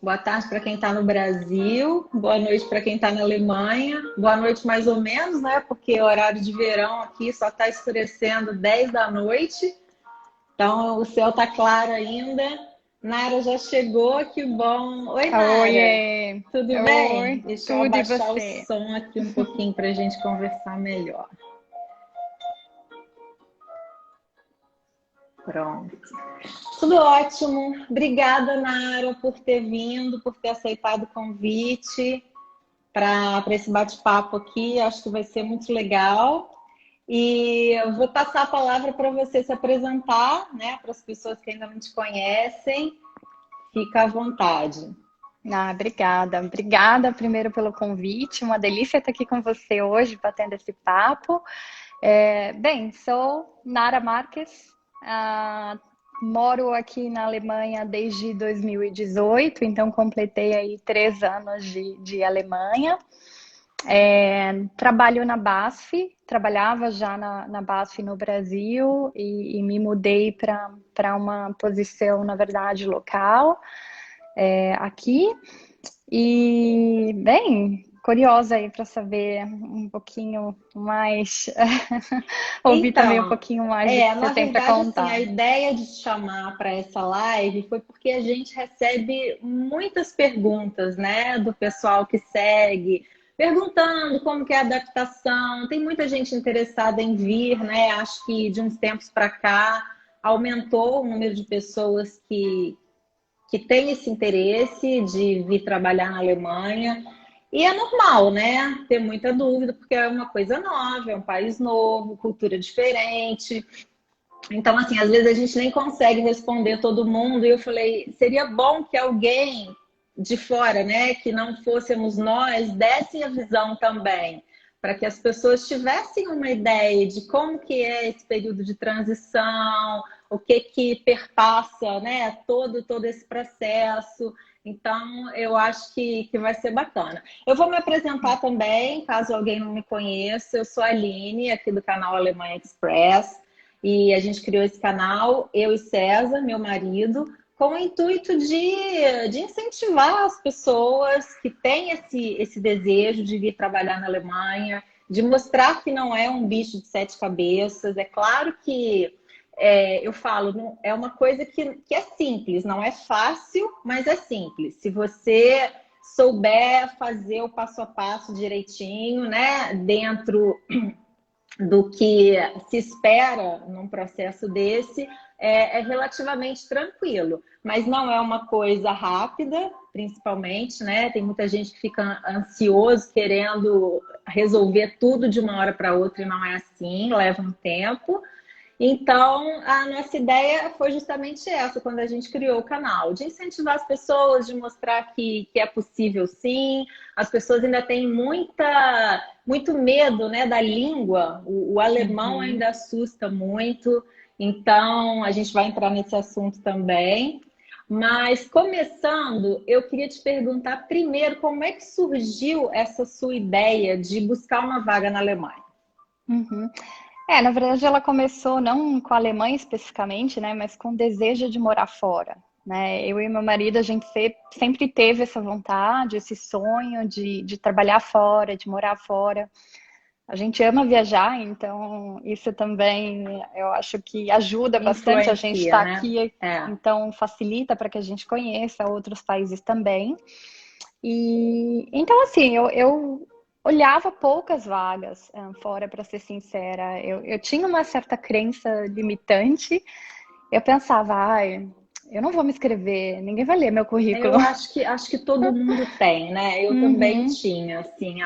Boa tarde para quem está no Brasil, boa noite para quem está na Alemanha, boa noite mais ou menos, né? Porque o horário de verão aqui só está escurecendo 10 da noite, então o céu está claro ainda. Nara já chegou, que bom. Oi, Nara, Oiê! tudo bem? Oi, Deixa eu tudo e abaixar o você? som aqui um pouquinho para a gente conversar melhor. Pronto. Tudo ótimo. Obrigada, Nara, por ter vindo, por ter aceitado o convite para esse bate-papo aqui. Acho que vai ser muito legal. E eu vou passar a palavra para você se apresentar, né, para as pessoas que ainda não te conhecem. Fica à vontade. Obrigada. Obrigada primeiro pelo convite. Uma delícia estar aqui com você hoje, batendo esse papo. Bem, sou Nara Marques, moro aqui na Alemanha desde 2018, então completei aí 3 anos de Alemanha. Trabalho na BASF, trabalhava já na BASF no Brasil e me mudei para uma posição, na verdade, local aqui. E, bem, curiosa aí para saber um pouquinho mais, ouvir também um Então, pouquinho mais do que você na tem para verdade, assim, a contar. ideia de te chamar para essa live foi porque a gente recebe muitas perguntas, né, do pessoal que segue, perguntando como que é a adaptação. Tem muita gente interessada em vir, né? Acho que de uns tempos para cá aumentou o número de pessoas que tem esse interesse de vir trabalhar na Alemanha. E é normal, né? Ter muita dúvida, porque é uma coisa nova, é um país novo, cultura diferente. Então, assim, às vezes a gente nem consegue responder todo mundo. E eu falei, seria bom que alguém de fora, né, que não fôssemos nós, desse a visão também, para que as pessoas tivessem uma ideia de como que é esse período de transição, o que que perpassa, né, todo esse processo. Então, eu acho que vai ser bacana. Eu vou me apresentar também, caso alguém não me conheça. Eu sou a Aline, aqui do canal Alemanha Express. E a gente criou esse canal, eu e César, meu marido, com o intuito de incentivar as pessoas que têm esse desejo de vir trabalhar na Alemanha, de mostrar que não é um bicho de sete cabeças. É claro que eu falo, é uma coisa que é simples, não é fácil, mas é simples. Se você souber fazer o passo a passo direitinho, né, dentro do que se espera num processo desse, é relativamente tranquilo. Mas não é uma coisa rápida, principalmente, né? Tem muita gente que fica ansioso, querendo resolver tudo de uma hora para outra, e não é assim, leva um tempo. Então, a nossa ideia foi justamente essa, quando a gente criou o canal, de incentivar as pessoas, de mostrar que é possível sim. As pessoas ainda têm muito medo, né, da língua, o alemão Uhum. ainda assusta muito, então a gente vai entrar nesse assunto também. Mas começando, eu queria te perguntar primeiro como é que surgiu essa sua ideia de buscar uma vaga na Alemanha? Uhum. Na verdade, ela começou não com a Alemanha especificamente, né, mas com o desejo de morar fora, né? Eu e meu marido, a gente sempre teve essa vontade, esse sonho de trabalhar fora, de morar fora. A gente ama viajar, então isso também eu acho que ajuda bastante a gente Influencia, estar né? aqui, É. então facilita para que a gente conheça outros países também. E então, assim, eu olhava poucas vagas fora, para ser sincera. Eu tinha uma certa crença limitante. Eu pensava, ai, eu não vou me inscrever, ninguém vai ler meu currículo. Eu acho que todo mundo tem, né? Eu também Uhum, tinha, assim,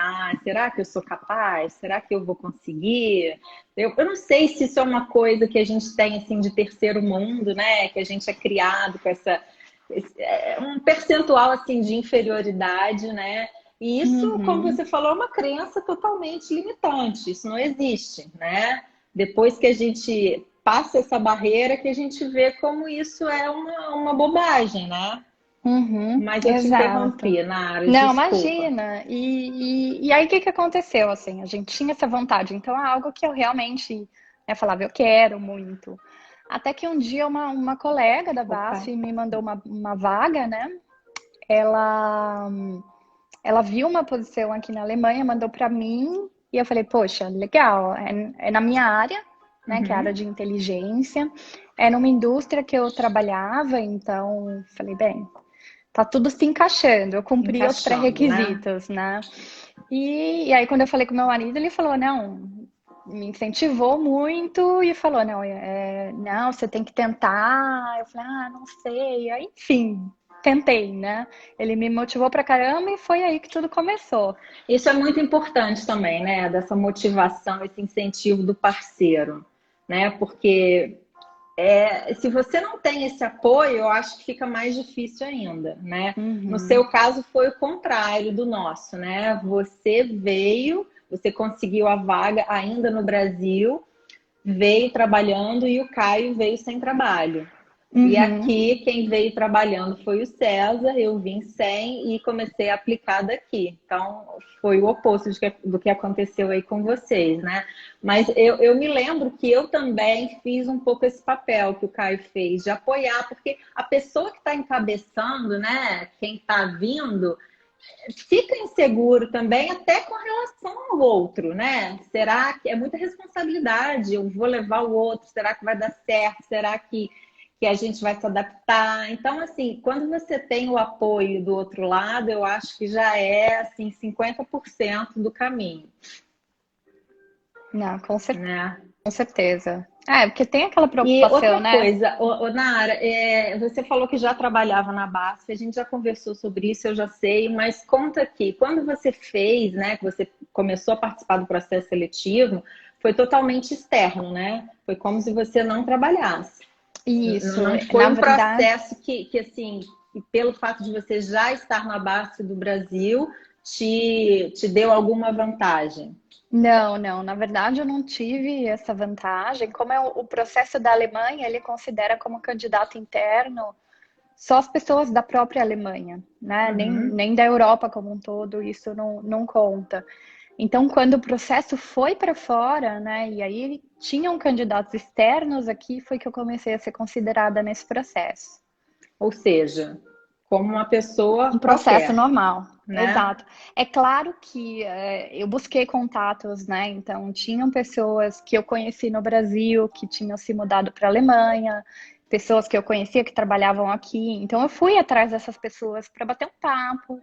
será que eu sou capaz? Será que eu vou conseguir? Eu não sei se isso é uma coisa que a gente tem, assim, de terceiro mundo, né? Que a gente é criado com um percentual, assim, de inferioridade, né? E isso, como uhum. você falou, é uma crença totalmente limitante. Isso não existe, né? Depois que a gente passa essa barreira, que a gente vê como isso é uma bobagem, né? Uhum, Mas eu te exato. interrompi, Nara, Não, desculpa. imagina. E aí, o que que aconteceu? Assim, a gente tinha essa vontade, então é algo que eu realmente, né, falava, eu quero muito. Até que um dia uma colega da Opa. BASF me mandou uma vaga, né? ela, ela viu uma posição aqui na Alemanha, mandou para mim, e eu falei, poxa, legal, é na minha área, né, que é a área Uhum. de inteligência, é numa indústria que eu trabalhava, então falei, bem, tá tudo se encaixando, eu cumpri os Encaixando, né? pré-requisitos, né? E aí, quando eu falei com meu marido, ele falou, não, me incentivou muito e falou, não, não, você tem que tentar. Eu falei, ah, não sei. Aí, enfim, tentei, né? Ele me motivou pra caramba e foi aí que tudo começou. Isso é muito importante também, né? Dessa motivação, esse incentivo do parceiro, né? Porque se você não tem esse apoio, eu acho que fica mais difícil ainda, né? No Uhum. seu caso foi o contrário do nosso, né? Você veio, você conseguiu a vaga ainda no Brasil, veio trabalhando e o Caio veio sem trabalho. E Uhum. aqui, quem veio trabalhando foi o César, eu vim sem e comecei a aplicar daqui. Então, foi o oposto do que aconteceu aí com vocês, né? Mas eu me lembro que eu também fiz um pouco esse papel que o Caio fez, de apoiar, porque a pessoa que está encabeçando, né, quem está vindo, fica inseguro também, até com relação ao outro, né? Será que é muita responsabilidade? Eu vou levar o outro? Será que vai dar certo? Será que a gente vai se adaptar? Então, assim, quando você tem o apoio do outro lado, eu acho que já é, assim, 50% do caminho, Não, né? com certeza. É, porque tem aquela E preocupação, outra né? coisa, Nara, você falou que já trabalhava na BASF, a gente já conversou sobre isso, eu já sei, mas conta aqui, quando você fez, né, que você começou a participar do processo seletivo, foi totalmente externo, né? Foi como se você não trabalhasse. Isso, Não foi na um verdade, processo que assim, pelo fato de você já estar na BASF do Brasil, te deu alguma vantagem. não, não. Na verdade, eu não tive essa vantagem. Como é o processo da Alemanha, ele considera como candidato interno só as pessoas da própria Alemanha, né? Uhum. Nem da Europa como um todo, isso não conta. Então, quando o processo foi para fora, né? E aí tinham candidatos externos aqui, foi que eu comecei a ser considerada nesse processo. Ou seja, como uma pessoa Um processo qualquer, normal, né? exato. É claro que eu busquei contatos, né? Então, tinham pessoas que eu conheci no Brasil que tinham se mudado para a Alemanha, pessoas que eu conhecia que trabalhavam aqui. Então, eu fui atrás dessas pessoas para bater um papo,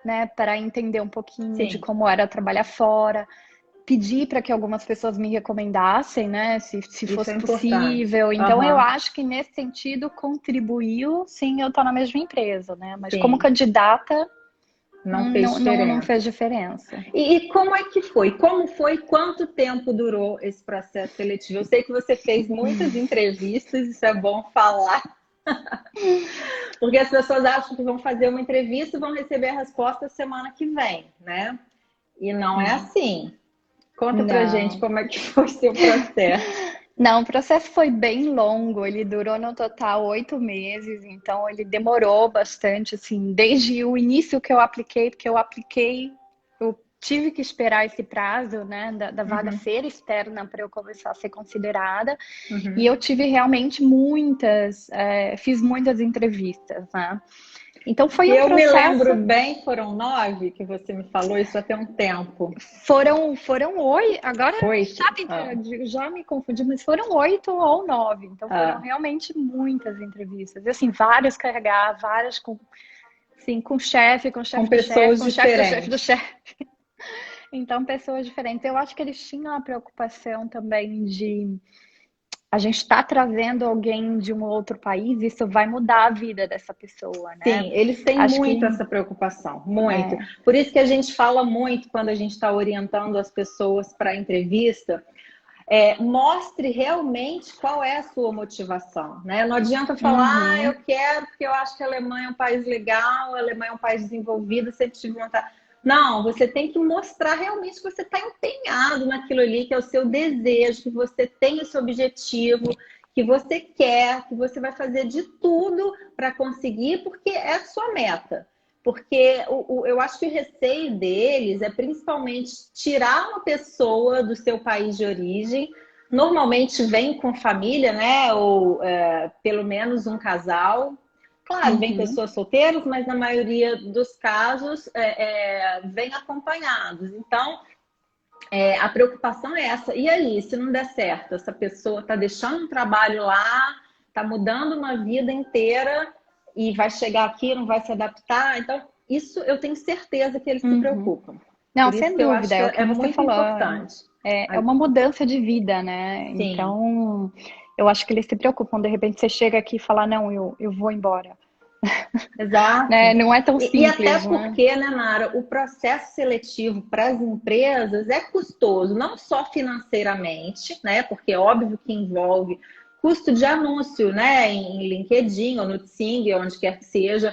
né? Para entender um pouquinho de Sim, como era trabalhar fora. Pedi para que algumas pessoas me recomendassem, né? Se isso fosse é importante. possível. Então, eu Aham, acho que nesse sentido contribuiu, sim, eu estar na mesma empresa, né? Mas como sim, candidata, não fez não diferença. fez diferença. E como é que foi? Como foi? Quanto tempo durou esse processo seletivo? Eu sei que você fez muitas entrevistas, isso é bom falar, porque as pessoas acham que vão fazer uma entrevista e vão receber a resposta semana que vem, né? E não é assim. Conta pra gente Não. como é que foi o seu processo. Não, o processo foi bem longo, ele durou no total 8 meses, então ele demorou bastante, assim, desde o início que eu apliquei, porque eu tive que esperar esse prazo, né, da vaga Uhum, ser externa para eu começar a ser considerada, e eu uhum. tive realmente fiz muitas entrevistas, né? Então Se foi um eu me lembro processo. bem, foram 9 que você me falou, isso até um tempo. Foram 8, agora 8? já me confundi, mas foram 8 ou 9. Então foram Ah, realmente muitas entrevistas. E, assim, várias com RH, várias com, assim, com chefe, com com chefe do chefe, pessoas com chefe do chefe do diferentes. chefe. Então, pessoas diferentes. Eu acho que eles tinham a preocupação também de a gente está trazendo alguém de um outro país, isso vai mudar a vida dessa pessoa, né? Sim, eles têm Acho muito que essa preocupação, muito. é, Por isso que a gente fala muito quando a gente está orientando as pessoas para a entrevista, mostre realmente qual é a sua motivação, né? Não adianta falar, eu uhum, quero porque eu acho que a Alemanha é um país legal, a Alemanha é um país desenvolvido, sempre tive vontade. Não, você tem que mostrar realmente que você está empenhado naquilo ali, que é o seu desejo, que você tem esse objetivo, que você quer, que você vai fazer de tudo para conseguir, porque é a sua meta. Porque eu acho que o receio deles é principalmente tirar uma pessoa do seu país de origem. Normalmente vem com família, né? Ou pelo menos um casal. Claro, vem pessoas solteiras, mas na maioria dos casos vem acompanhados. Então, a preocupação é essa. E aí, se não der certo, essa pessoa está deixando um trabalho lá, está mudando uma vida inteira e vai chegar aqui, não vai se adaptar. Então, isso eu tenho certeza que eles se preocupam. Não, Por isso sem que eu acho dúvida, que é o que é você muito falou. importante. É uma mudança de vida, né? Sim. Então, eu acho que eles se preocupam. De repente, você chega aqui e fala, não, eu vou embora. Exato. Né? Não é tão E até simples, né? porque, né, Nara, o processo seletivo para as empresas é custoso, não só financeiramente, né? Porque é óbvio que envolve custo de anúncio, né? Em LinkedIn ou no Tsing, onde quer que seja,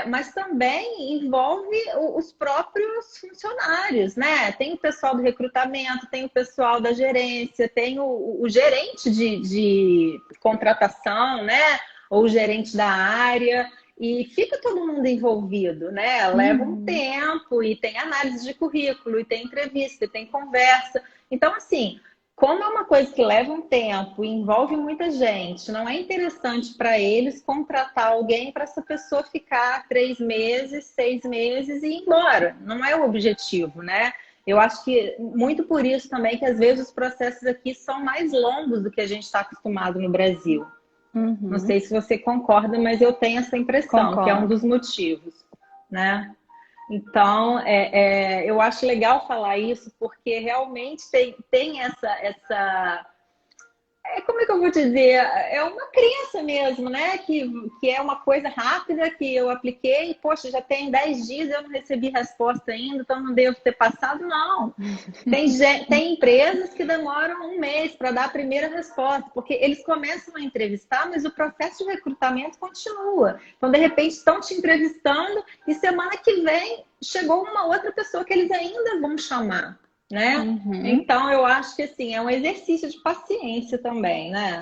mas também envolve os próprios funcionários, né? Tem o pessoal do recrutamento, tem o pessoal da gerência, tem o gerente de contratação, né? Ou o gerente da área. E fica todo mundo envolvido, né? Leva um tempo e tem análise de currículo, e tem entrevista, e tem conversa. Então, assim, como é uma coisa que leva um tempo e envolve muita gente, não é interessante para eles contratar alguém para essa pessoa ficar 3 meses, 6 meses e ir embora. Não é o objetivo, né? Eu acho que muito por isso também que às vezes os processos aqui são mais longos do que a gente está acostumado no Brasil. Não sei se você concorda, mas eu tenho essa impressão, Concordo. que é um dos motivos, né? Então, eu acho legal falar isso, porque realmente tem essa como é que eu vou dizer? É uma crença mesmo, né? Que é uma coisa rápida que eu apliquei, poxa, já tem 10 dias e eu não recebi resposta ainda, então não devo ter passado, não. Tem empresas que demoram 1 mês para dar a primeira resposta, porque eles começam a entrevistar, mas o processo de recrutamento continua. Então, de repente, estão te entrevistando e semana que vem chegou uma outra pessoa que eles ainda vão chamar. Né? Então, eu acho que assim, é um exercício de paciência também, né?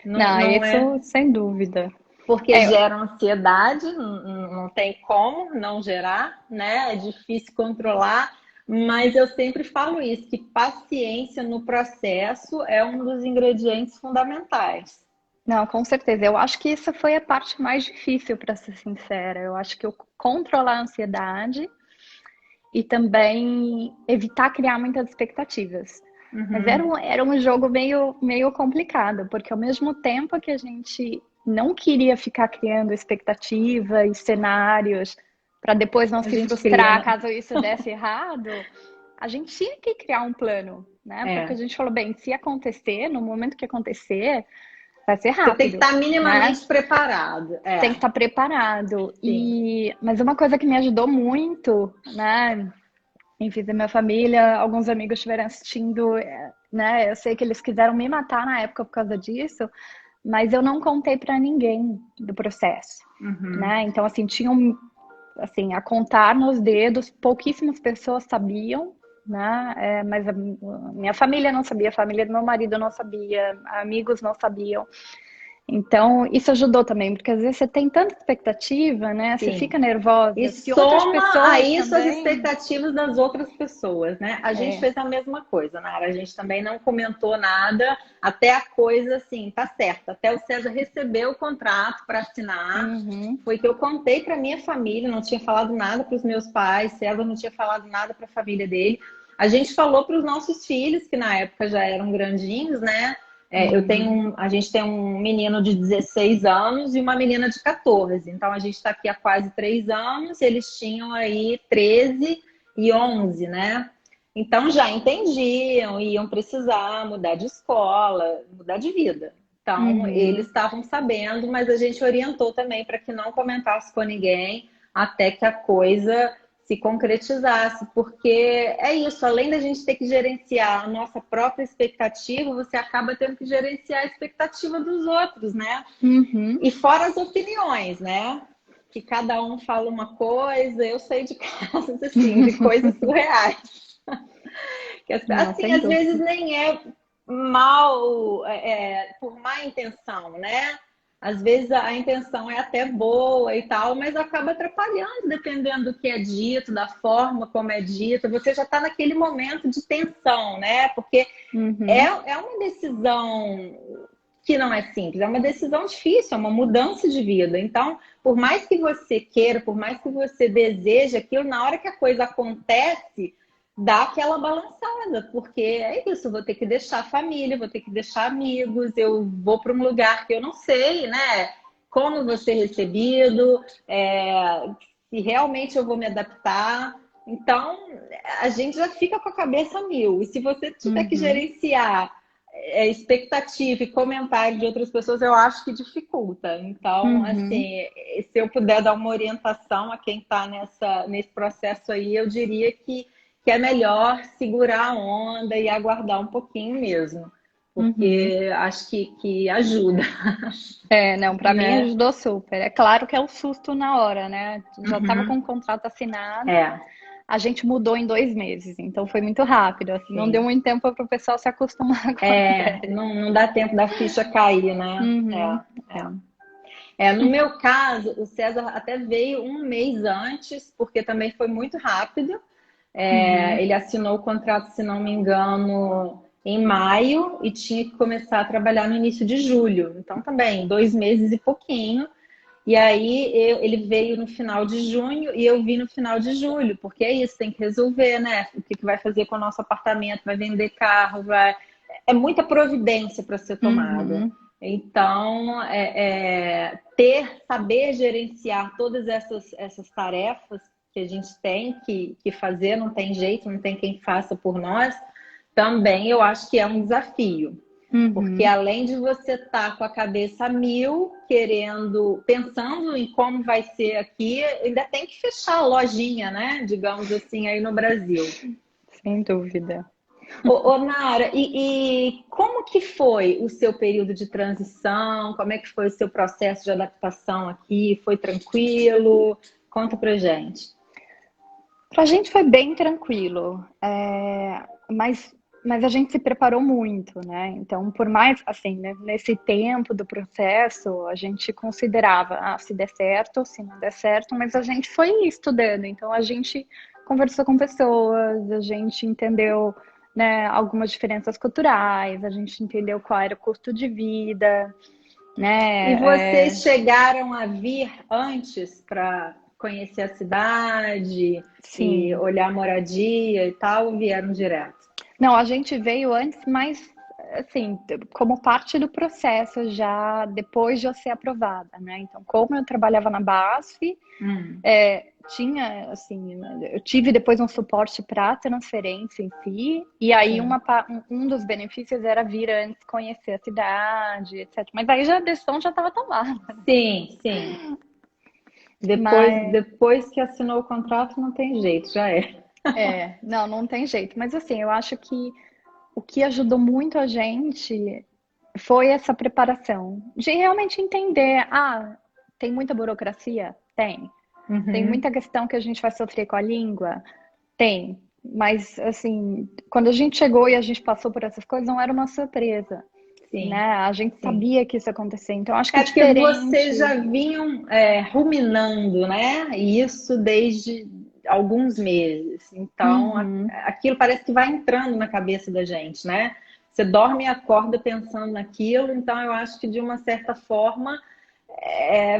Não, isso sem dúvida. Porque gera ansiedade, não tem como não gerar, né? É difícil controlar, mas eu sempre falo isso, que paciência no processo é um dos ingredientes fundamentais. Não, com certeza. Eu acho que isso foi a parte mais difícil, para ser sincera. Eu acho que eu controlar a ansiedade e também evitar criar muitas expectativas. Mas era um jogo meio complicado, porque ao mesmo tempo que a gente não queria ficar criando expectativa e cenários para depois não se frustrar caso isso desse errado, a gente tinha que criar um plano, né? Porque a gente falou, bem, se acontecer, no momento que acontecer, vai ser rápido. Você tem que estar minimamente preparado. Tem que estar preparado. Mas uma coisa que me ajudou muito, né? Enfim, da minha família, alguns amigos estiveram assistindo, né? Eu sei que eles quiseram me matar na época por causa disso, mas eu não contei para ninguém do processo, né? Então, assim, tinham, assim, a contar nos dedos, pouquíssimas pessoas sabiam, né? Mas a minha família não sabia, a família do meu marido não sabia, amigos não sabiam. Então, isso ajudou também, porque às vezes você tem tanta expectativa, né? Você fica nervosa. E soma a isso as expectativas das outras pessoas, né? A gente fez a mesma coisa, Nara. A gente também não comentou nada até a coisa, assim, tá certa. Até o César receber o contrato para assinar. Foi que eu contei para minha família, não tinha falado nada para os meus pais, César não tinha falado nada para a família dele. A gente falou para os nossos filhos, que na época já eram grandinhos, né? A gente tem um menino de 16 anos e uma menina de 14. Então, a gente está aqui há quase 3 anos. Eles tinham aí 13 e 11, né? Então, já entendiam, iam precisar mudar de escola, mudar de vida. Então, eles estavam sabendo, mas a gente orientou também para que não comentasse com ninguém até que a coisa se concretizasse, porque é isso, além da gente ter que gerenciar a nossa própria expectativa, você acaba tendo que gerenciar a expectativa dos outros, né? E fora as opiniões, né? Que cada um fala uma coisa, eu sei de casos assim, de coisas surreais. Que, assim, às vezes nem é mal, por má intenção, né? Às vezes a intenção é até boa e tal, mas acaba atrapalhando, dependendo do que é dito, da forma como é dito. Você já está naquele momento de tensão, né? Porque é uma decisão que não é simples, é uma decisão difícil, é uma mudança de vida. Então, por mais que você queira, por mais que você deseje aquilo, na hora que a coisa acontece, dá aquela balançada, porque é isso, eu vou ter que deixar a família, vou ter que deixar amigos, eu vou para um lugar que eu não sei, né? Como vou ser recebido, se realmente eu vou me adaptar. Então, a gente já fica com a cabeça a mil. E se você tiver que gerenciar expectativa e comentário de outras pessoas, eu acho que dificulta. Então, assim, se eu puder dar uma orientação a quem está nesse processo aí, eu diria que é melhor segurar a onda e aguardar um pouquinho mesmo. Porque acho que ajuda. Não, para mim ajudou super. É claro que é um susto na hora, né? Já estava com o contrato assinado, a gente mudou em 2 meses, então foi muito rápido, assim, não deu muito tempo para o pessoal se acostumar com a ideia. Não dá tempo da ficha cair, né? No meu caso, o César até veio um mês antes, porque também foi muito rápido. Ele assinou o contrato, se não me engano, em maio e tinha que começar a trabalhar no início de julho. Então, também, 2 meses e pouquinho. E aí, ele veio no final de junho e eu vim no final de julho, porque é isso, tem que resolver, né? O que vai fazer com o nosso apartamento, vai vender carro, É muita providência para ser tomada. Então, saber gerenciar todas essas tarefas que a gente tem que fazer, não tem jeito, não tem quem faça por nós, também eu acho que é um desafio. Porque além de você estar com a cabeça a mil, pensando em como vai ser aqui, ainda tem que fechar a lojinha, né? Digamos assim, aí no Brasil. Sem dúvida. Ô Nara, e como que foi o seu período de transição? Como é que foi o seu processo de adaptação aqui? Foi tranquilo? Conta pra gente. Pra gente foi bem tranquilo, mas a gente se preparou muito, né? Então, por mais, assim, né, nesse tempo do processo, a gente considerava, se der certo, se não der certo, mas a gente foi estudando. Então, a gente conversou com pessoas, a gente entendeu, né, algumas diferenças culturais, a gente entendeu qual era o custo de vida, né? E vocês chegaram a vir antes para conhecer a cidade e olhar a moradia e tal, ou vieram direto? Não, a gente veio antes, mas assim, como parte do processo já depois de eu ser aprovada, né? Então, como eu trabalhava na BASF, tinha, assim, eu tive depois um suporte para transferência em si, e aí um dos benefícios era vir antes conhecer a cidade, etc. Mas aí a decisão já estava tomada. Sim. Depois que assinou o contrato, não tem jeito, já é. Não tem jeito. Mas assim, eu acho que o que ajudou muito a gente foi essa preparação de realmente entender, tem muita burocracia? Tem. Tem muita questão que a gente vai sofrer com a língua? Tem. Mas, assim, quando a gente chegou e a gente passou por essas coisas, não era uma surpresa. Né? A gente sabia que isso ia acontecer. Então, acho que porque vocês já vinham ruminando, né? Isso desde alguns meses. Então, aquilo parece que vai entrando na cabeça da gente, né? Você dorme e acorda pensando naquilo. Então, eu acho que, de uma certa forma,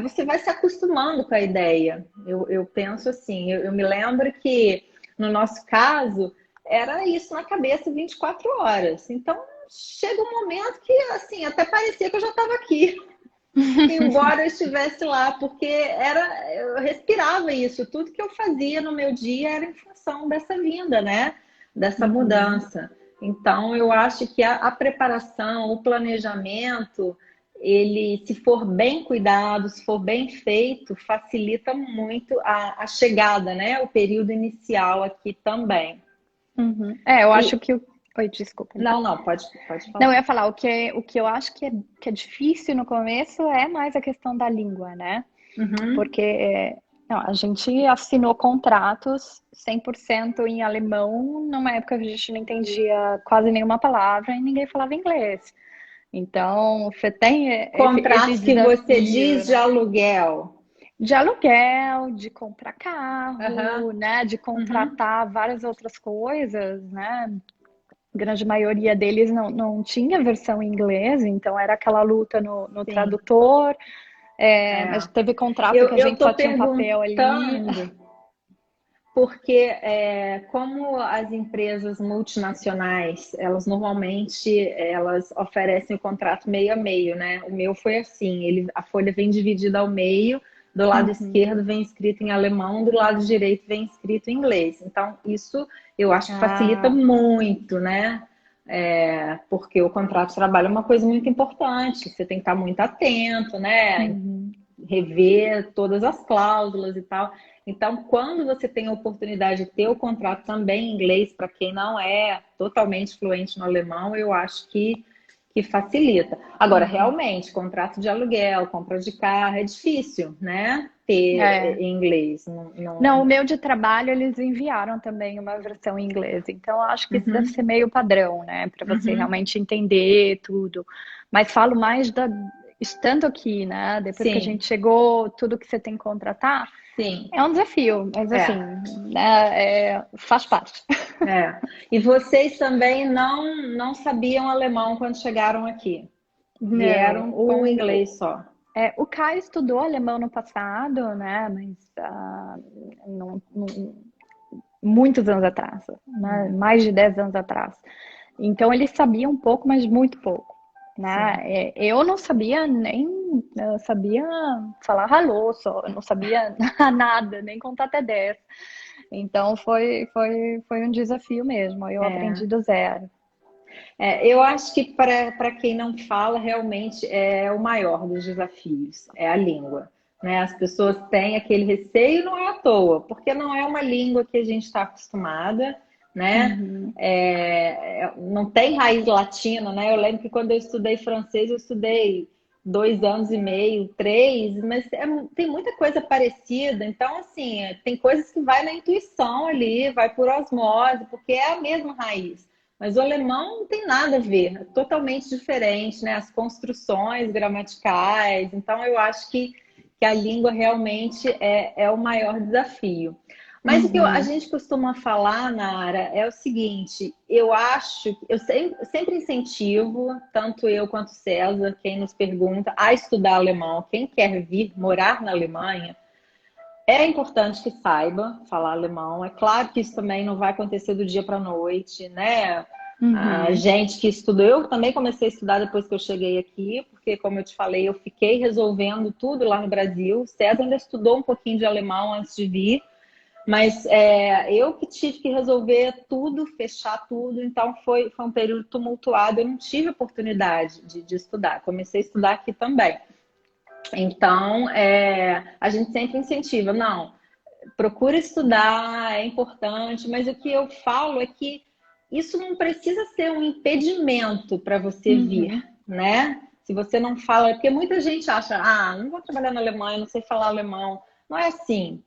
você vai se acostumando com a ideia. Eu penso assim, eu me lembro que, no nosso caso, era isso na cabeça 24 horas. Então, chega um momento que, assim, até parecia que eu já estava aqui. Embora eu estivesse lá, porque eu respirava isso. Tudo que eu fazia no meu dia era em função dessa vinda, né? Dessa mudança. Então, eu acho que a preparação, o planejamento, ele, se for bem cuidado, se for bem feito, facilita muito a chegada, né? O período inicial aqui também. Eu acho que Oi, desculpa. Não, pode falar. Não, eu ia falar, o que eu acho que é difícil no começo é mais a questão da língua, né? Porque a gente assinou contratos 100% em alemão, numa época que a gente não entendia quase nenhuma palavra e ninguém falava inglês. Então, você tem contratos que você diz de aluguel. De aluguel, de comprar carro, né? De contratar várias outras coisas, né? grande maioria deles não tinha versão em inglês, então era aquela luta no Sim. tradutor. É. Mas teve contrato que a Eu gente só estou tinha um papel ali. perguntando porque como as empresas multinacionais, elas normalmente elas oferecem o contrato meio a meio, né? O meu foi assim, a folha vem dividida ao meio, do lado Uhum. esquerdo vem escrito em alemão, do lado direito vem escrito em inglês. Então, isso eu acho que facilita Ah, muito, né? Porque o contrato de trabalho é uma coisa muito importante, você tem que estar muito atento, né? uhum. Rever todas as cláusulas e tal. Então, quando você tem a oportunidade de ter o contrato também em inglês, para quem não é totalmente fluente no alemão, eu acho que facilita. Agora, Uhum. realmente, contrato de aluguel, compra de carro, é difícil, né? Ter É. em inglês. Não, o meu de trabalho eles enviaram também uma versão em inglês, então eu acho que isso deve ser Uhum, meio padrão, né, para você uhum. realmente entender tudo. Mas falo mais estando aqui, né, depois que a gente Sim, chegou, tudo que você tem que contratar sim. é um desafio, mas assim, É. né, faz parte. É. E vocês também não sabiam alemão quando chegaram aqui. Não, Vieram com o inglês só. o Caio estudou alemão no passado, né, mas muitos anos atrás, né? Hum, Mais de 10 anos atrás. Então ele sabia um pouco, mas muito pouco. Né? sim. Eu não sabia nem, eu sabia falar alô só, eu não sabia nada, nem contar até 10. Então foi um desafio mesmo, eu aprendi É. do zero. Eu acho que para quem não fala, realmente é o maior dos desafios, é a língua. Né? As pessoas têm aquele receio, não é à toa, porque não é uma língua que a gente está acostumada, né? Uhum. Não tem raiz latina, né? Eu lembro que quando eu estudei francês, eu estudei 2 anos e meio, 3, mas tem muita coisa parecida. Então, assim, tem coisas que vai na intuição ali, vai por osmose, porque é a mesma raiz. Mas o alemão não tem nada a ver, é totalmente diferente, né? As construções gramaticais. Então, eu acho que a língua realmente é o maior desafio. Mas o que a Uhum. gente costuma falar, Nara, é o seguinte: eu acho, sempre incentivo, tanto eu quanto César, quem nos pergunta, a estudar alemão, quem quer vir morar na Alemanha, é importante que saiba falar alemão. É claro que isso também não vai acontecer do dia para a noite, né? A Uhum. gente que estudou, eu também comecei a estudar depois que eu cheguei aqui, porque, como eu te falei, eu fiquei resolvendo tudo lá no Brasil. O César ainda estudou um pouquinho de alemão antes de vir, mas eu que tive que resolver tudo, fechar tudo, então foi um período tumultuado. Eu não tive oportunidade de estudar. Comecei a estudar aqui também. Então, a gente sempre incentiva, não, procura estudar, é importante, mas o que eu falo é que isso não precisa ser um impedimento para você vir, Uhum. né? Se você não fala, porque muita gente acha, não vou trabalhar na Alemanha, não sei falar alemão. Não é assim.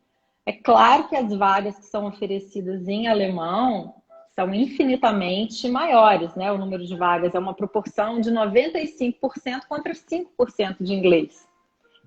É claro que as vagas que são oferecidas em alemão são infinitamente maiores, né? O número de vagas é uma proporção de 95% contra 5% de inglês.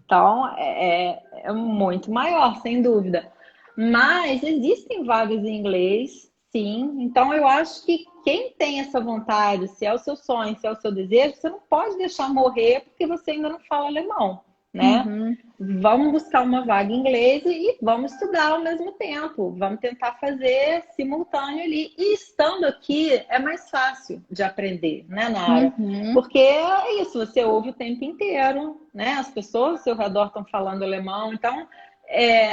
Então, é muito maior, sem dúvida. Mas existem vagas em inglês, sim. Então, eu acho que quem tem essa vontade, se é o seu sonho, se é o seu desejo, você não pode deixar morrer porque você ainda não fala alemão, né? Uhum. Vamos buscar uma vaga em inglês e vamos estudar ao mesmo tempo. Vamos tentar fazer simultâneo ali. E estando aqui é mais fácil de aprender, né, Nara? Uhum. Porque é isso, você ouve o tempo inteiro, né? As pessoas ao seu redor estão falando alemão, então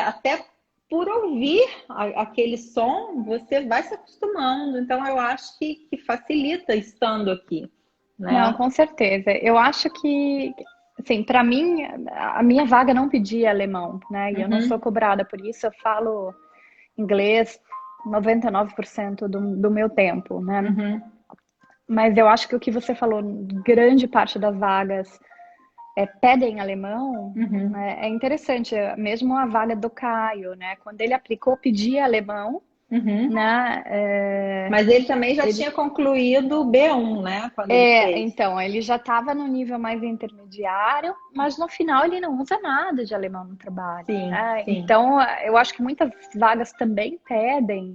até por ouvir aquele som, você vai se acostumando. Então eu acho que facilita estando aqui, Não, né? com certeza. Eu acho que, assim, para mim, a minha vaga não pedia alemão, né? E eu não sou Uhum, cobrada por isso, eu falo inglês 99% do meu tempo, né? uhum, Mas eu acho que o que você falou, grande parte das vagas pedem alemão, uhum. né? É interessante. Mesmo a vaga do Caio, né? Quando ele aplicou, pedia alemão, Uhum. né? Mas ele também já Ele tinha concluído o B1, né? Quando ele fez. Então, ele já estava no nível mais intermediário, mas no final ele não usa nada de alemão no trabalho, Sim, né? sim. Então, eu acho que muitas vagas também pedem,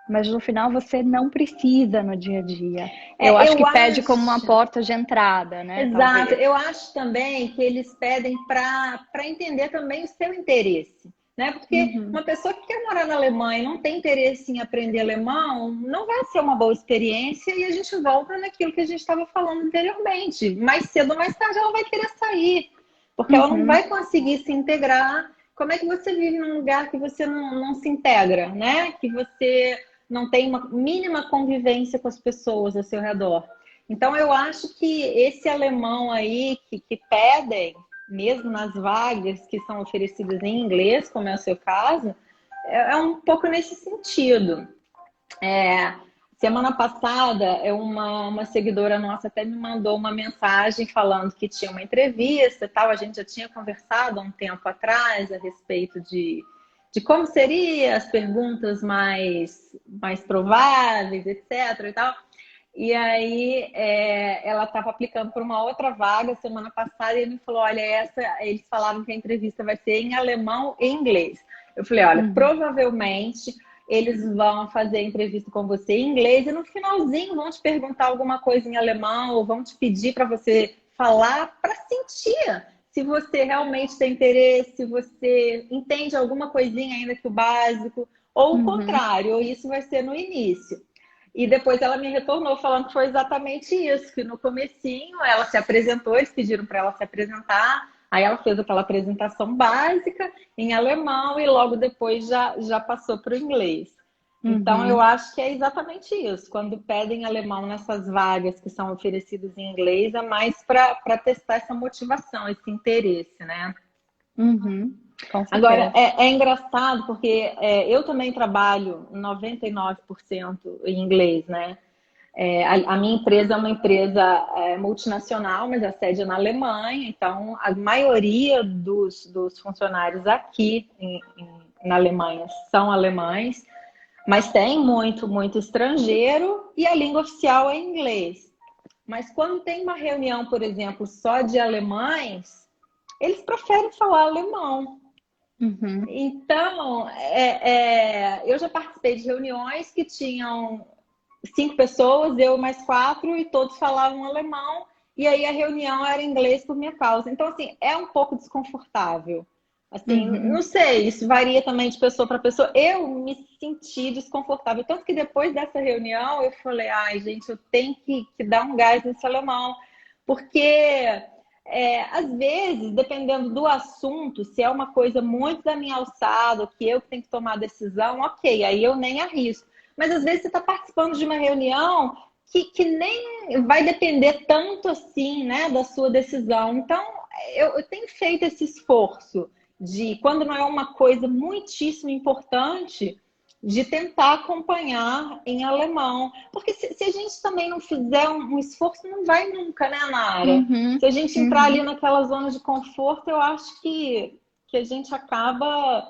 mas no final você não precisa no dia a dia. Eu acho que pede como uma porta de entrada, né? Exato. Talvez. Eu acho também que eles pedem para entender também o seu interesse, né? Porque Uhum, uma pessoa que quer morar na Alemanha e não tem interesse em aprender alemão, não vai ser uma boa experiência e a gente volta naquilo que a gente estava falando anteriormente. Mais cedo ou mais tarde ela vai querer sair, porque ela não uhum, vai conseguir se integrar. Como é que você vive num lugar que você não se integra, né? Que você não tem uma mínima convivência com as pessoas ao seu redor. Então, eu acho que esse alemão aí que pedem, mesmo nas vagas que são oferecidas em inglês, como é o seu caso, é um pouco nesse sentido. Semana passada, uma seguidora nossa até me mandou uma mensagem falando que tinha uma entrevista e tal. A gente já tinha conversado há um tempo atrás a respeito de como seriam as perguntas mais prováveis, etc. e tal. E aí ela estava aplicando para uma outra vaga semana passada e ele me falou, olha, eles falaram que a entrevista vai ser em alemão e inglês. Eu falei, olha, uhum, provavelmente eles vão fazer a entrevista com você em inglês e no finalzinho vão te perguntar alguma coisa em alemão ou vão te pedir para você falar para sentir se você realmente tem interesse, se você entende alguma coisinha ainda que o básico, ou o uhum. contrário, ou isso vai ser no início. E depois ela me retornou falando que foi exatamente isso, que no comecinho ela se apresentou, eles pediram para ela se apresentar, aí ela fez aquela apresentação básica em alemão e logo depois já passou para o inglês. Então eu Uhum. acho que é exatamente isso. Quando pedem alemão nessas vagas que são oferecidas em inglês, é mais para testar essa motivação, esse interesse, né? Uhum, com Agora, certeza. é engraçado porque eu também trabalho 99% em inglês, né? A minha empresa é uma empresa multinacional, mas a sede é na Alemanha, então a maioria dos funcionários aqui na Alemanha são alemães, mas tem muito estrangeiro e a língua oficial é inglês. Mas quando tem uma reunião, por exemplo, só de alemães, eles preferem falar alemão. Uhum, Então, eu já participei de reuniões que tinham 5 pessoas, eu mais 4, e todos falavam alemão, e aí a reunião era em inglês por minha causa. Então, assim, é um pouco desconfortável. Assim, não uhum. sei, isso varia também de pessoa para pessoa. Eu me senti desconfortável. Tanto que depois dessa reunião eu falei, ai, gente, eu tenho que dar um gás nesse alemão. Porque às vezes, dependendo do assunto, se é uma coisa muito da minha alçada, que eu tenho que tomar a decisão, ok, aí eu nem arrisco. Mas às vezes você está participando de uma reunião que nem vai depender tanto assim, né, da sua decisão. Então, eu tenho feito esse esforço de, quando não é uma coisa muitíssimo importante, de tentar acompanhar em alemão. Porque se a gente também não fizer um esforço, não vai nunca, né, Nara? Uhum, Se a gente entrar ali uhum. naquela zona de conforto, eu acho que a gente acaba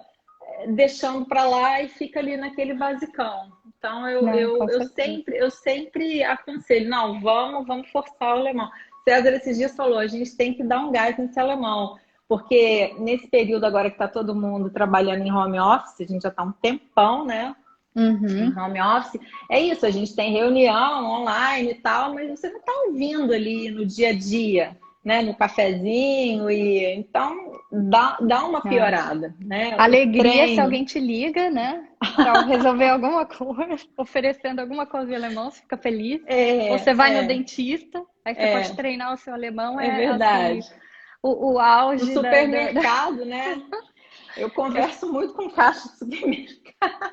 deixando para lá e fica ali naquele basicão. Então Não, com certeza. eu sempre aconselho, não, vamos forçar o alemão. César esses dias falou, a gente tem que dar um gás nesse alemão, porque nesse período agora que está todo mundo trabalhando em home office, a gente já está um tempão, né? Em Uhum. home office, é isso, a gente tem reunião online e tal, mas você não está ouvindo ali no dia a dia, né? No cafezinho, e então dá uma É. piorada, né? O Alegria se treino. alguém te liga, né? Para resolver alguma coisa, oferecendo alguma coisa em alemão, você fica feliz. Ou você vai no É, dentista, aí você pode é, treinar o seu alemão, é é assim, verdade. o No auge supermercado, né? Eu converso muito com caixa de supermercado.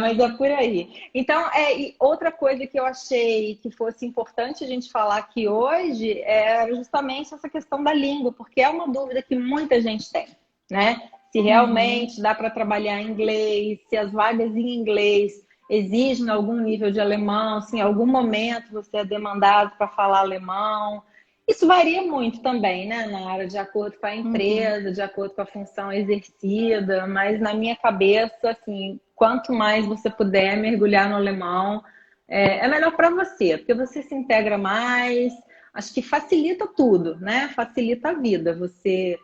Mas é por aí. Então, e outra coisa que eu achei que fosse importante a gente falar aqui hoje é justamente essa questão da língua, porque é uma dúvida que muita gente tem, né? Se Uhum. realmente dá para trabalhar em inglês, se as vagas em inglês exigem algum nível de alemão, se em algum momento você é demandado para falar alemão. Isso varia muito também, né, Nara, de acordo com a Uhum. empresa, de acordo com a função exercida, mas na minha cabeça, assim, quanto mais você puder mergulhar no alemão, é melhor para você, porque você se integra mais, acho que facilita tudo, né? Facilita a vida. Você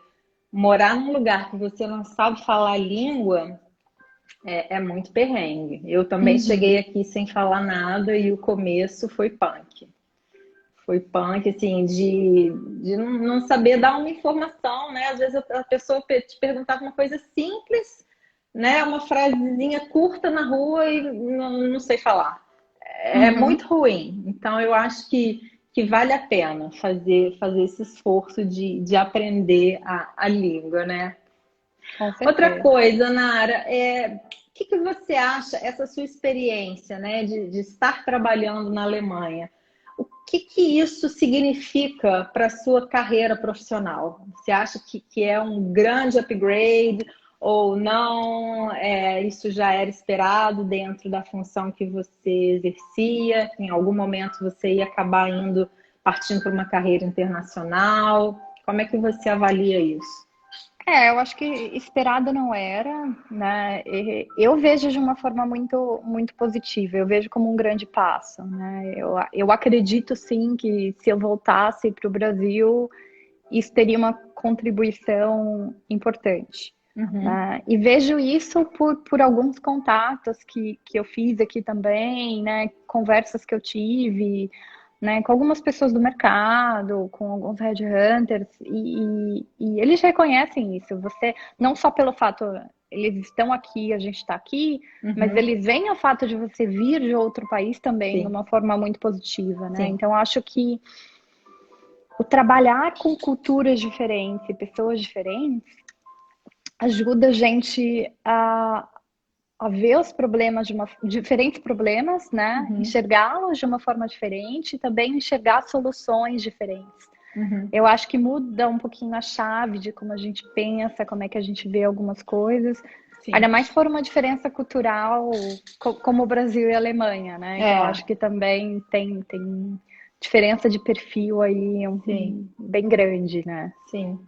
morar num lugar que você não sabe falar a língua É muito perrengue. Eu também cheguei Uhum. aqui sem falar nada e o começo foi punk. Foi punk, assim, de não saber dar uma informação, né? Às vezes a pessoa te perguntava uma coisa simples, né? Uma frasezinha curta na rua e não sei falar. É Uhum. muito ruim. Então, eu acho que vale a pena fazer esse esforço de aprender a língua, né? Com Outra certeza. coisa, Nara, o que você acha, essa sua experiência, né, de estar trabalhando na Alemanha? O que isso significa para a sua carreira profissional? Você acha que é um grande upgrade ou não? Isso já era esperado dentro da função que você exercia? Em algum momento você ia acabar partindo para uma carreira internacional? Como é que você avalia isso? Eu acho que esperado não era, né? Eu vejo de uma forma muito positiva, eu vejo como um grande passo, né? Eu acredito sim que se eu voltasse para o Brasil, isso teria uma contribuição importante, Uhum. né? E vejo isso por alguns contatos que eu fiz aqui também, né? Conversas que eu tive, né, com algumas pessoas do mercado, com alguns headhunters, e eles reconhecem isso. Você, não só pelo fato, eles estão aqui, a gente está aqui, mas Uhum. eles veem o fato de você vir de outro país também de Sim, uma forma muito positiva, né? sim. Então, acho que o trabalhar com culturas diferentes e pessoas diferentes ajuda a gente a ver os problemas diferentes problemas, né? Uhum. Enxergá-los de uma forma diferente e também enxergar soluções diferentes. Uhum. Eu acho que muda um pouquinho a chave de como a gente pensa, como é que a gente vê algumas coisas. Ainda Sim. mais se for uma diferença cultural, como o Brasil e a Alemanha, né? Que eu É, acho que também tem diferença de perfil aí sim, bem grande, né? sim.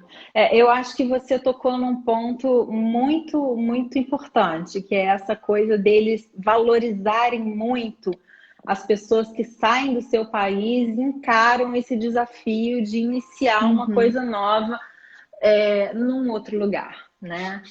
Eu acho que você tocou num ponto muito importante, que é essa coisa deles valorizarem muito as pessoas que saem do seu país e encaram esse desafio de iniciar uma Uhum. coisa nova num outro lugar, né?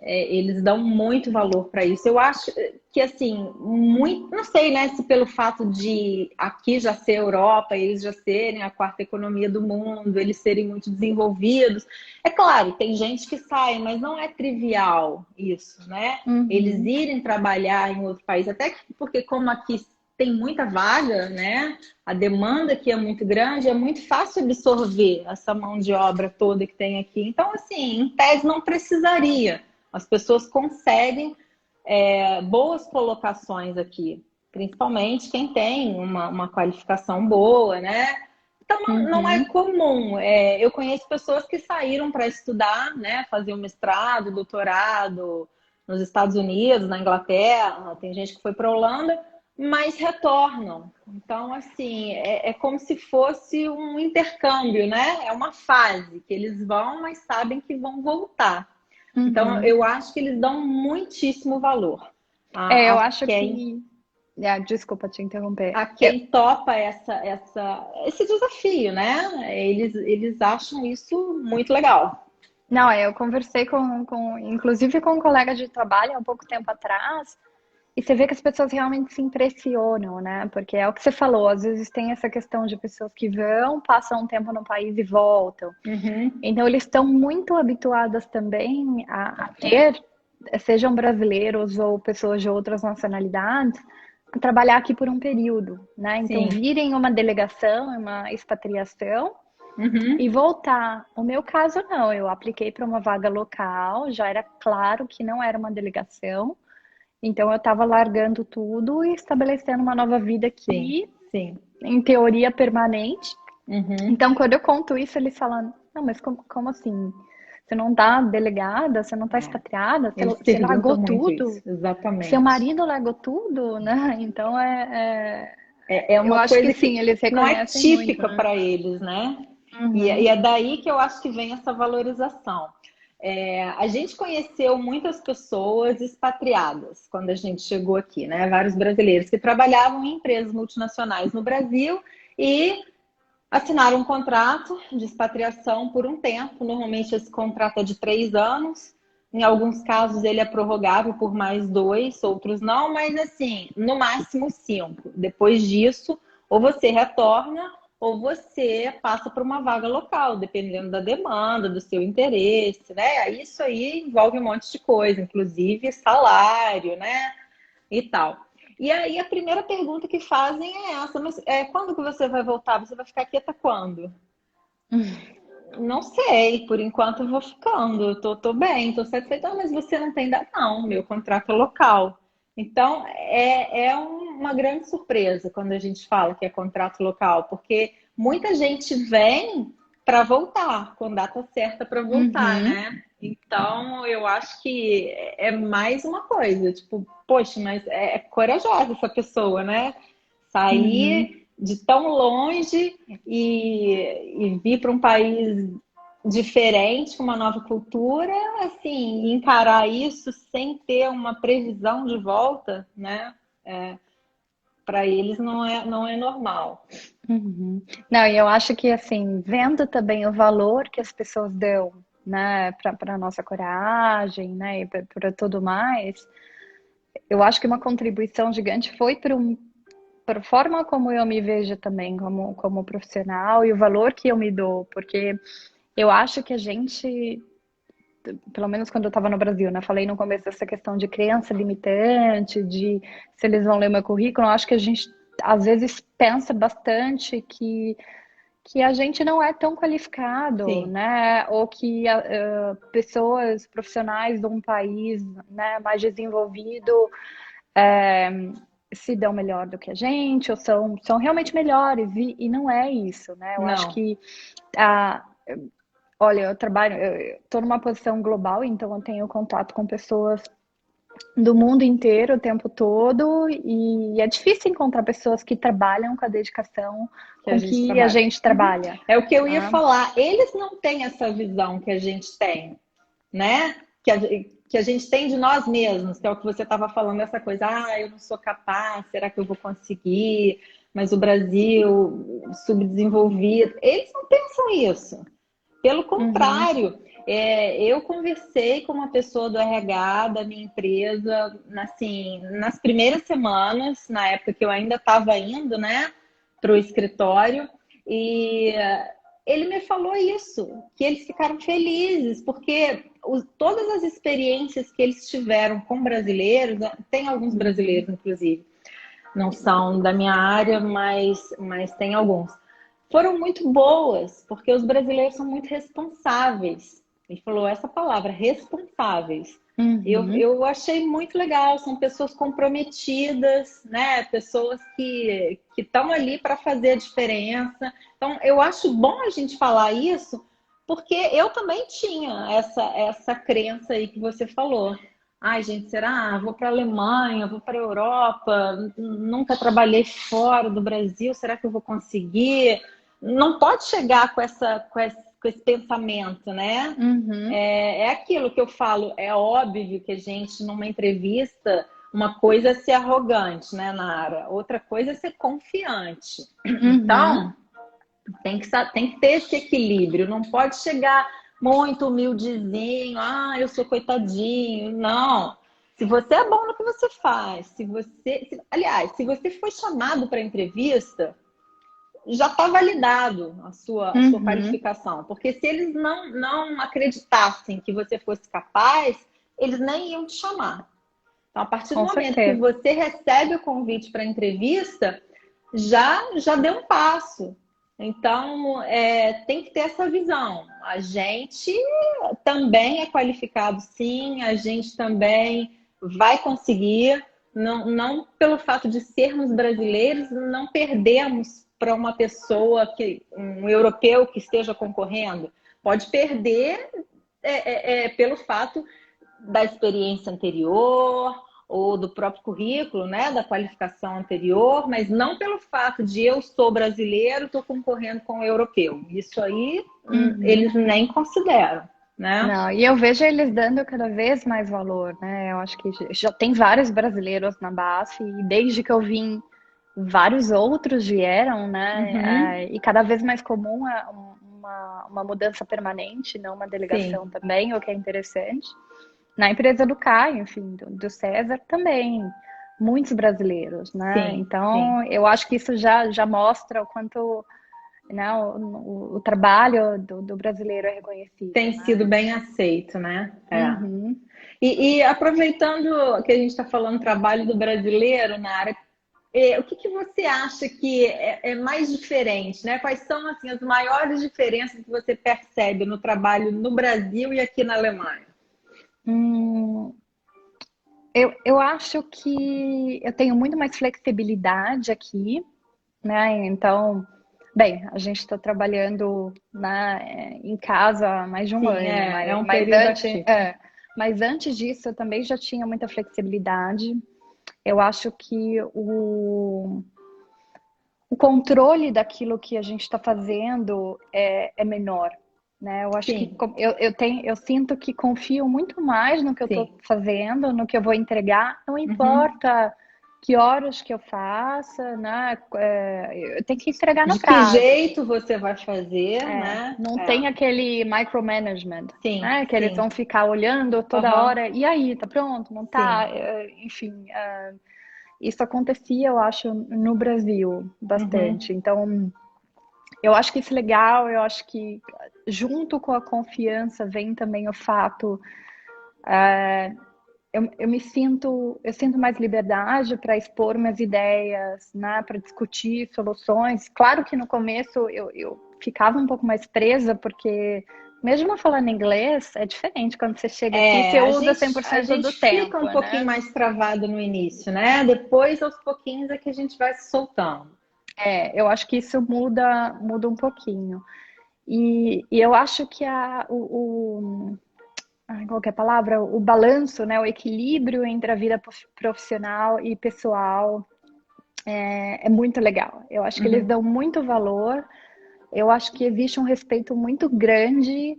Eles dão muito valor para isso. Eu acho que, assim, muito, não sei, né, se pelo fato de aqui já ser Europa, eles já serem a quarta economia do mundo, eles serem muito desenvolvidos. É claro, tem gente que sai, mas não é trivial isso, né? Eles Uhum. irem trabalhar em outro país, até porque como aqui tem muita vaga, né? A demanda aqui é muito grande, é muito fácil absorver essa mão de obra toda que tem aqui. Então, assim, em tese não precisaria. As pessoas conseguem boas colocações aqui, principalmente quem tem uma qualificação boa, né? Então não é Uhum. comum. Eu conheço pessoas que saíram para estudar, né? Fazer um mestrado, doutorado nos Estados Unidos, na Inglaterra, tem gente que foi para a Holanda, mas retornam. Então, assim, é como se fosse um intercâmbio, né? É uma fase que eles vão, mas sabem que vão voltar. Então, Uhum. eu acho que eles dão muitíssimo valor Eu a acho quem, que. Desculpa te interromper. a quem topa esse desafio, né? Eles acham isso muito legal. Não, eu conversei inclusive com um colega de trabalho há um pouco tempo atrás, e você vê que as pessoas realmente se impressionam, né? Porque é o que você falou, às vezes tem essa questão de pessoas que vão, passam um tempo no país e voltam. Uhum, Então, eles estão muito habituadas também a ter, sejam brasileiros ou pessoas de outras nacionalidades, a trabalhar aqui por um período, né? Então, sim. virem uma delegação, uma expatriação e Uhum, voltar. O meu caso, não. Eu apliquei para uma vaga local, já era claro que não era uma delegação. Então, eu estava largando tudo e estabelecendo uma nova vida sim, aqui, sim. em teoria permanente. Uhum. Então, quando eu conto isso, eles falam: não, mas como assim? Você não tá delegada, você não tá É. expatriada, Eles você largou perguntam muito isso, tudo, seu exatamente. marido largou tudo, né? Então, É eu uma acho que coisa sim, que eles não é reconhecem muito, típica né? para eles, né? E Uhum. é daí que eu acho que vem essa valorização. A gente conheceu muitas pessoas expatriadas quando a gente chegou aqui, né? Vários brasileiros que trabalhavam em empresas multinacionais no Brasil e assinaram um contrato de expatriação por um tempo. Normalmente esse contrato é de 3 anos. Em alguns casos ele é prorrogável por mais 2, outros não, mas assim, no máximo 5. Depois disso, ou você retorna ou você passa para uma vaga local, dependendo da demanda, do seu interesse, né? Isso aí envolve um monte de coisa, inclusive salário, né? E tal. E aí a primeira pergunta que fazem é essa, mas quando que você vai voltar? Você vai ficar aqui até quando? Não sei, por enquanto eu vou ficando. Eu tô bem, tô satisfeita. Ah, mas você não tem data? Não, meu contrato é local. Então, uma grande surpresa quando a gente fala que é contrato local, porque muita gente vem para voltar, com data certa para voltar, Uhum, né? Então, eu acho que é mais uma coisa, tipo, poxa, mas é corajosa essa pessoa, né? uhum. Sair de tão longe e vir para um país diferente, com uma nova cultura, assim, encarar isso sem ter uma previsão de volta, né? Para eles não é normal. Uhum. Não, e eu acho que assim, vendo também o valor que as pessoas dão, né, para nossa coragem, né, e para tudo mais, eu acho que uma contribuição gigante foi para a forma como eu me vejo também como profissional e o valor que eu me dou, porque eu acho que a gente, pelo menos quando eu estava no Brasil, né, falei no começo dessa questão de crença limitante, de se eles vão ler meu currículo, eu acho que a gente às vezes pensa bastante que a gente não é tão qualificado, Sim, né? Ou que pessoas profissionais de um país, né, mais desenvolvido se dão melhor do que a gente, ou são realmente melhores, e não é isso, né? Eu acho não. que a, olha, eu estou numa posição global, então eu tenho contato com pessoas do mundo inteiro o tempo todo e é difícil encontrar pessoas que trabalham com a dedicação Que a com gente que a trabalha. gente Uhum. trabalha. É o que eu ia Né? falar. Eles não têm essa visão que a gente tem, né? Que a gente tem de nós mesmos, que é o que você estava falando, essa coisa, eu não sou capaz, será que eu vou conseguir? Mas o Brasil subdesenvolvido, eles não pensam isso. Pelo Uhum, contrário, eu conversei com uma pessoa do RH da minha empresa, assim, nas primeiras semanas, na época que eu ainda estava indo, né, para o escritório, e ele me falou isso, que eles ficaram felizes, porque todas as experiências que eles tiveram com brasileiros, tem alguns uhum, brasileiros, inclusive, não são da minha área, mas tem alguns. Foram muito boas, porque os brasileiros são muito responsáveis. Ele falou essa palavra, responsáveis. uhum, Eu achei muito legal, são pessoas comprometidas, né? Pessoas que estão ali para fazer a diferença. Então, eu acho bom a gente falar isso, porque eu também tinha essa crença aí que você falou. Ai, gente, será? Vou para a Alemanha, vou para a Europa, nunca trabalhei fora do Brasil, será que eu vou conseguir? Não pode chegar com esse pensamento, né? uhum, É aquilo que eu falo, é óbvio que a gente, numa entrevista, uma coisa é ser arrogante, né, Nara? Outra coisa é ser confiante. uhum, Então, tem que ter esse equilíbrio, não pode chegar muito humildezinho, eu sou coitadinho. Não. Se você é bom no que você faz, aliás, se você foi chamado para entrevista, já está validado a sua uhum, qualificação. Porque se eles não acreditassem que você fosse capaz, eles nem iam te chamar. Então, a partir do com momento que certeza. você recebe o convite para a entrevista, já deu um passo. Então, tem que ter essa visão. A gente também é qualificado, sim, a gente também vai conseguir. Não pelo fato de sermos brasileiros, não perdemos para uma pessoa, um europeu que esteja concorrendo. Pode perder pelo fato da experiência anterior ou do próprio currículo, né, da qualificação anterior, mas não pelo fato de eu sou brasileiro, estou concorrendo com o europeu. Isso aí Uhum. eles nem consideram, né? Não, e eu vejo eles dando cada vez mais valor, né? Eu acho que já tem vários brasileiros na BASF e desde que eu vim, vários outros vieram, né? Uhum, E cada vez mais comum é uma mudança permanente, não uma delegação sim. também, o que é interessante. Na empresa do Caio, enfim, do César também, muitos brasileiros, né? Sim, sim. Então, eu acho que isso já mostra o quanto, né, o trabalho do brasileiro é reconhecido, Tem sido né? bem aceito, né? É. Uhum. E aproveitando que a gente está falando trabalho do brasileiro na área, o que você acha que é mais diferente, né? Quais são assim, as maiores diferenças que você percebe no trabalho no Brasil e aqui na Alemanha? Hum, eu acho que eu tenho muito mais flexibilidade aqui, né? Então, bem, a gente está trabalhando, né, em casa há mais de um Sim, ano, é um mas período antes, atípico. mas antes disso eu também já tinha muita flexibilidade. Eu acho que o controle daquilo que a gente está fazendo é menor, né? Eu acho que Sim, eu sinto que confio muito mais no que eu estou sim. fazendo, no que eu vou entregar, não Uhum. importa que horas que eu faça, né? Eu tenho que entregar no De que prazo. jeito você vai fazer, né? Não É. tem aquele micromanagement, Sim, né? Que eles vão sim. ficar olhando toda Aham, hora. E aí, tá pronto? Não tá? sim. Enfim, isso acontecia, eu acho, no Brasil bastante. Uhum. Então, eu acho que isso é legal. Eu acho que junto com a confiança vem também o fato, eu sinto mais liberdade para expor minhas ideias, né, para discutir soluções. Claro que no começo eu ficava um pouco mais presa, porque mesmo falando inglês, é diferente quando você chega aqui, você usa A 100% do gente fica tempo, um pouquinho né? mais travado no início, né? Depois, aos pouquinhos, é que a gente vai se soltando. Eu acho que isso muda um pouquinho. E eu acho que qual que é a palavra? O balanço, né? O equilíbrio entre a vida profissional e pessoal é muito legal. Eu acho que eles Uhum. dão muito valor. Eu acho que existe um respeito muito grande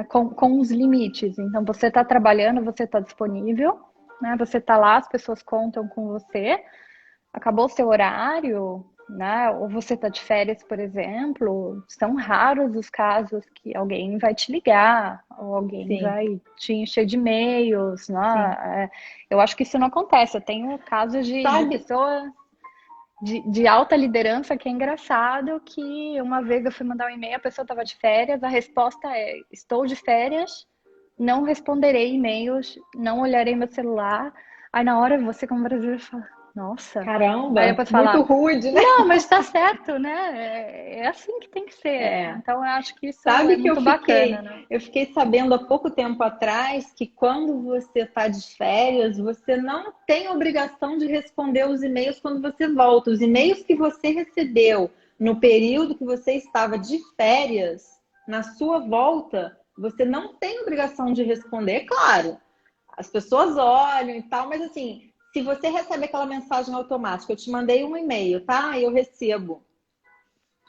com os limites. Então, você está trabalhando, você está disponível, né? Você está lá, as pessoas contam com você. Acabou o seu horário, né? Ou você está de férias, por exemplo, são raros os casos que alguém vai te ligar, ou alguém Sim, vai te encher de e-mails, né? sim. Eu acho que isso não acontece. Eu tenho casos de Sabe, pessoas de alta liderança que é engraçado que uma vez eu fui mandar um e-mail, a pessoa estava de férias, a resposta é: estou de férias, não responderei e-mails, não olharei meu celular. Aí na hora você como brasileiro fala, nossa. Aí caramba, depois muito fala, rude, né? não, mas está certo, né? É assim que tem que ser. É. Então eu acho que isso Sabe é que muito bacana, né? eu fiquei sabendo há pouco tempo atrás que quando você está de férias, você não tem obrigação de responder os e-mails quando você volta. Os e-mails que você recebeu no período que você estava de férias, na sua volta, você não tem obrigação de responder. É claro, as pessoas olham e tal, mas assim, se você recebe aquela mensagem automática, eu te mandei um e-mail, tá? Eu recebo.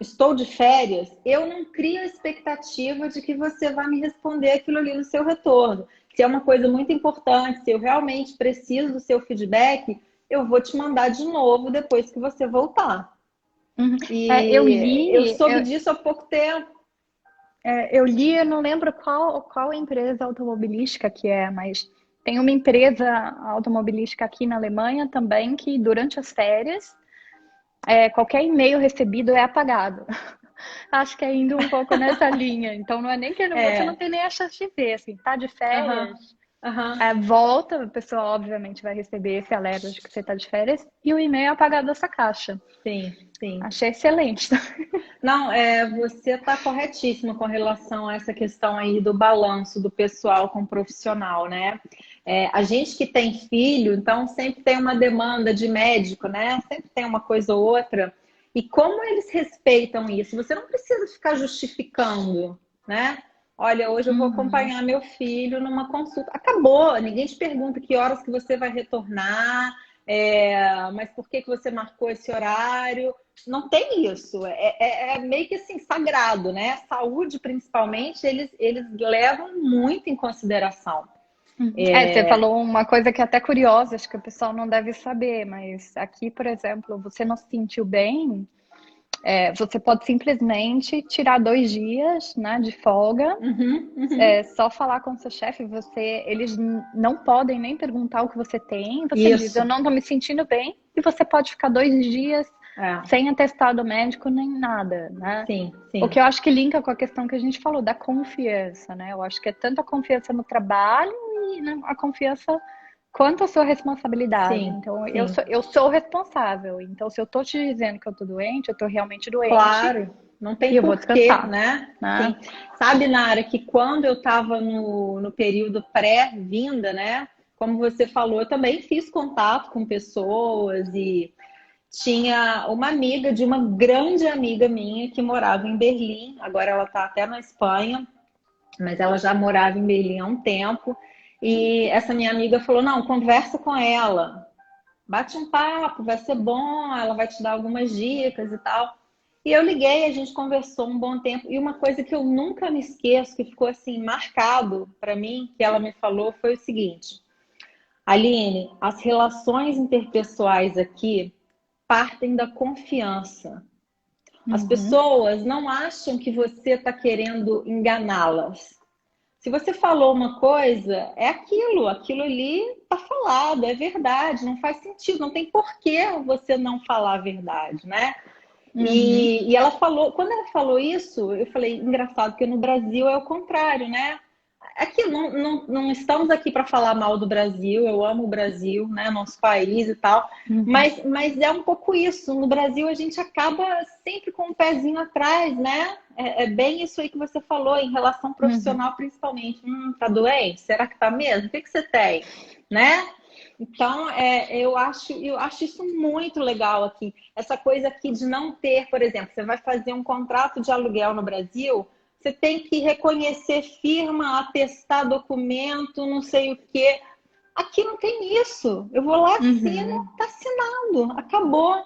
Estou de férias, eu não crio a expectativa de que você vai me responder aquilo ali no seu retorno. Se é uma coisa muito importante, se eu realmente preciso do seu feedback, eu vou te mandar de novo depois que você voltar. Uhum. Eu E eu li, soube disso há pouco tempo. eu não lembro qual empresa automobilística que é, mas tem uma empresa automobilística aqui na Alemanha também que durante as férias, qualquer e-mail recebido é apagado. Acho que é indo um pouco nessa linha. Então não é nem que você não É, tem nem a chance de ver, assim, tá de férias, aham, aham, volta, a pessoa obviamente vai receber esse alerta de que você tá de férias e o e-mail é apagado dessa caixa. sim, sim. Achei excelente. Não, você está corretíssimo com relação a essa questão aí do balanço do pessoal com o profissional, né? A gente que tem filho, então sempre tem uma demanda de médico, né? Sempre tem uma coisa ou outra. E como eles respeitam isso? Você não precisa ficar justificando, né? Olha, hoje eu vou Uhum. acompanhar meu filho numa consulta. Acabou, ninguém te pergunta que horas que você vai retornar, mas por que que você marcou esse horário? Não tem isso. É meio que assim, sagrado, né? Saúde, principalmente, eles levam muito em consideração. Uhum. Você falou uma coisa que é até curiosa, acho que o pessoal não deve saber, mas aqui, por exemplo, você não se sentiu bem, Você pode simplesmente tirar 2 dias, né, de folga, só falar com o seu chefe, eles não podem nem perguntar o que você tem, você diz, Isso. eu não estou me sentindo bem, e você pode ficar 2 dias sem atestado médico nem nada, né? Sim, O sim. que eu acho que linka com a questão que a gente falou, da confiança, né? Eu acho que é tanto a confiança no trabalho e, né, a confiança quanto a sua responsabilidade. Sim, Então, sim. eu sou responsável. Então, se eu tô te dizendo que eu tô doente, eu tô realmente doente Claro, não e tem eu vou porquê, descansar, né? né? Sim. Sabe, Nara, que quando eu estava no período pré-vinda, né? Como você falou, eu também fiz contato com pessoas e tinha uma amiga de uma grande amiga minha que morava em Berlim. Agora ela está até na Espanha, mas ela já morava em Berlim há um tempo. E essa minha amiga falou: não, conversa com ela, bate um papo, vai ser bom, ela vai te dar algumas dicas e tal. E eu liguei, a gente conversou um bom tempo. E uma coisa que eu nunca me esqueço, que ficou assim marcado para mim, que ela me falou, foi o seguinte: Aline, as relações interpessoais aqui partem da confiança. As Uhum, pessoas não acham que você está querendo enganá-las. Se você falou uma coisa, é aquilo, aquilo ali está falado, é verdade, não faz sentido, não tem porquê você não falar a verdade, né? uhum, E ela falou, quando ela falou isso, eu falei, engraçado, porque no Brasil é o contrário, né? Aqui não estamos aqui para falar mal do Brasil, eu amo o Brasil, né? Nosso país e tal, uhum, mas é um pouco isso. No Brasil a gente acaba sempre com um pezinho atrás, né? É bem isso aí que você falou, em relação uhum. profissional principalmente. Tá doente? Será que tá mesmo? O que você tem? Né? Então, eu acho isso muito legal aqui. Essa coisa aqui de não ter, por exemplo, você vai fazer um contrato de aluguel no Brasil, você tem que reconhecer firma, atestar documento, não sei o quê. Aqui não tem isso. Eu vou lá, assino, Uhum. tá assinado, acabou.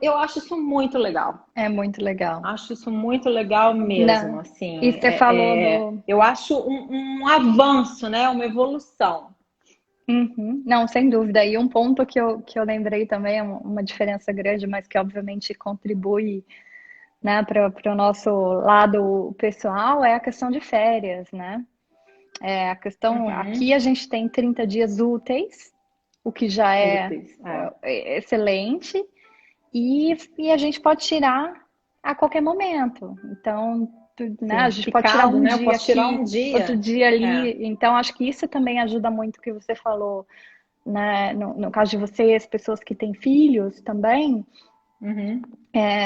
Eu acho isso muito legal. É muito legal. Acho isso muito legal mesmo, Não. E assim. você falou do. Eu acho um avanço, né? Uma evolução. Uhum. Não, sem dúvida. E um ponto que eu lembrei também, uma diferença grande, mas que obviamente contribui, né, para o nosso lado pessoal, é a questão de férias, né? A questão, aqui Uhum. a gente tem 30 dias úteis, o que já é Úteis. É. excelente, e a gente pode tirar a qualquer momento. Então, né, a Sim, gente pode tirar picado, um né? Eu dia posso tirar um aqui, outro dia. dia É. ali. Então, acho que isso também ajuda muito o que você falou, né? No caso de vocês, pessoas que têm filhos também, Uhum.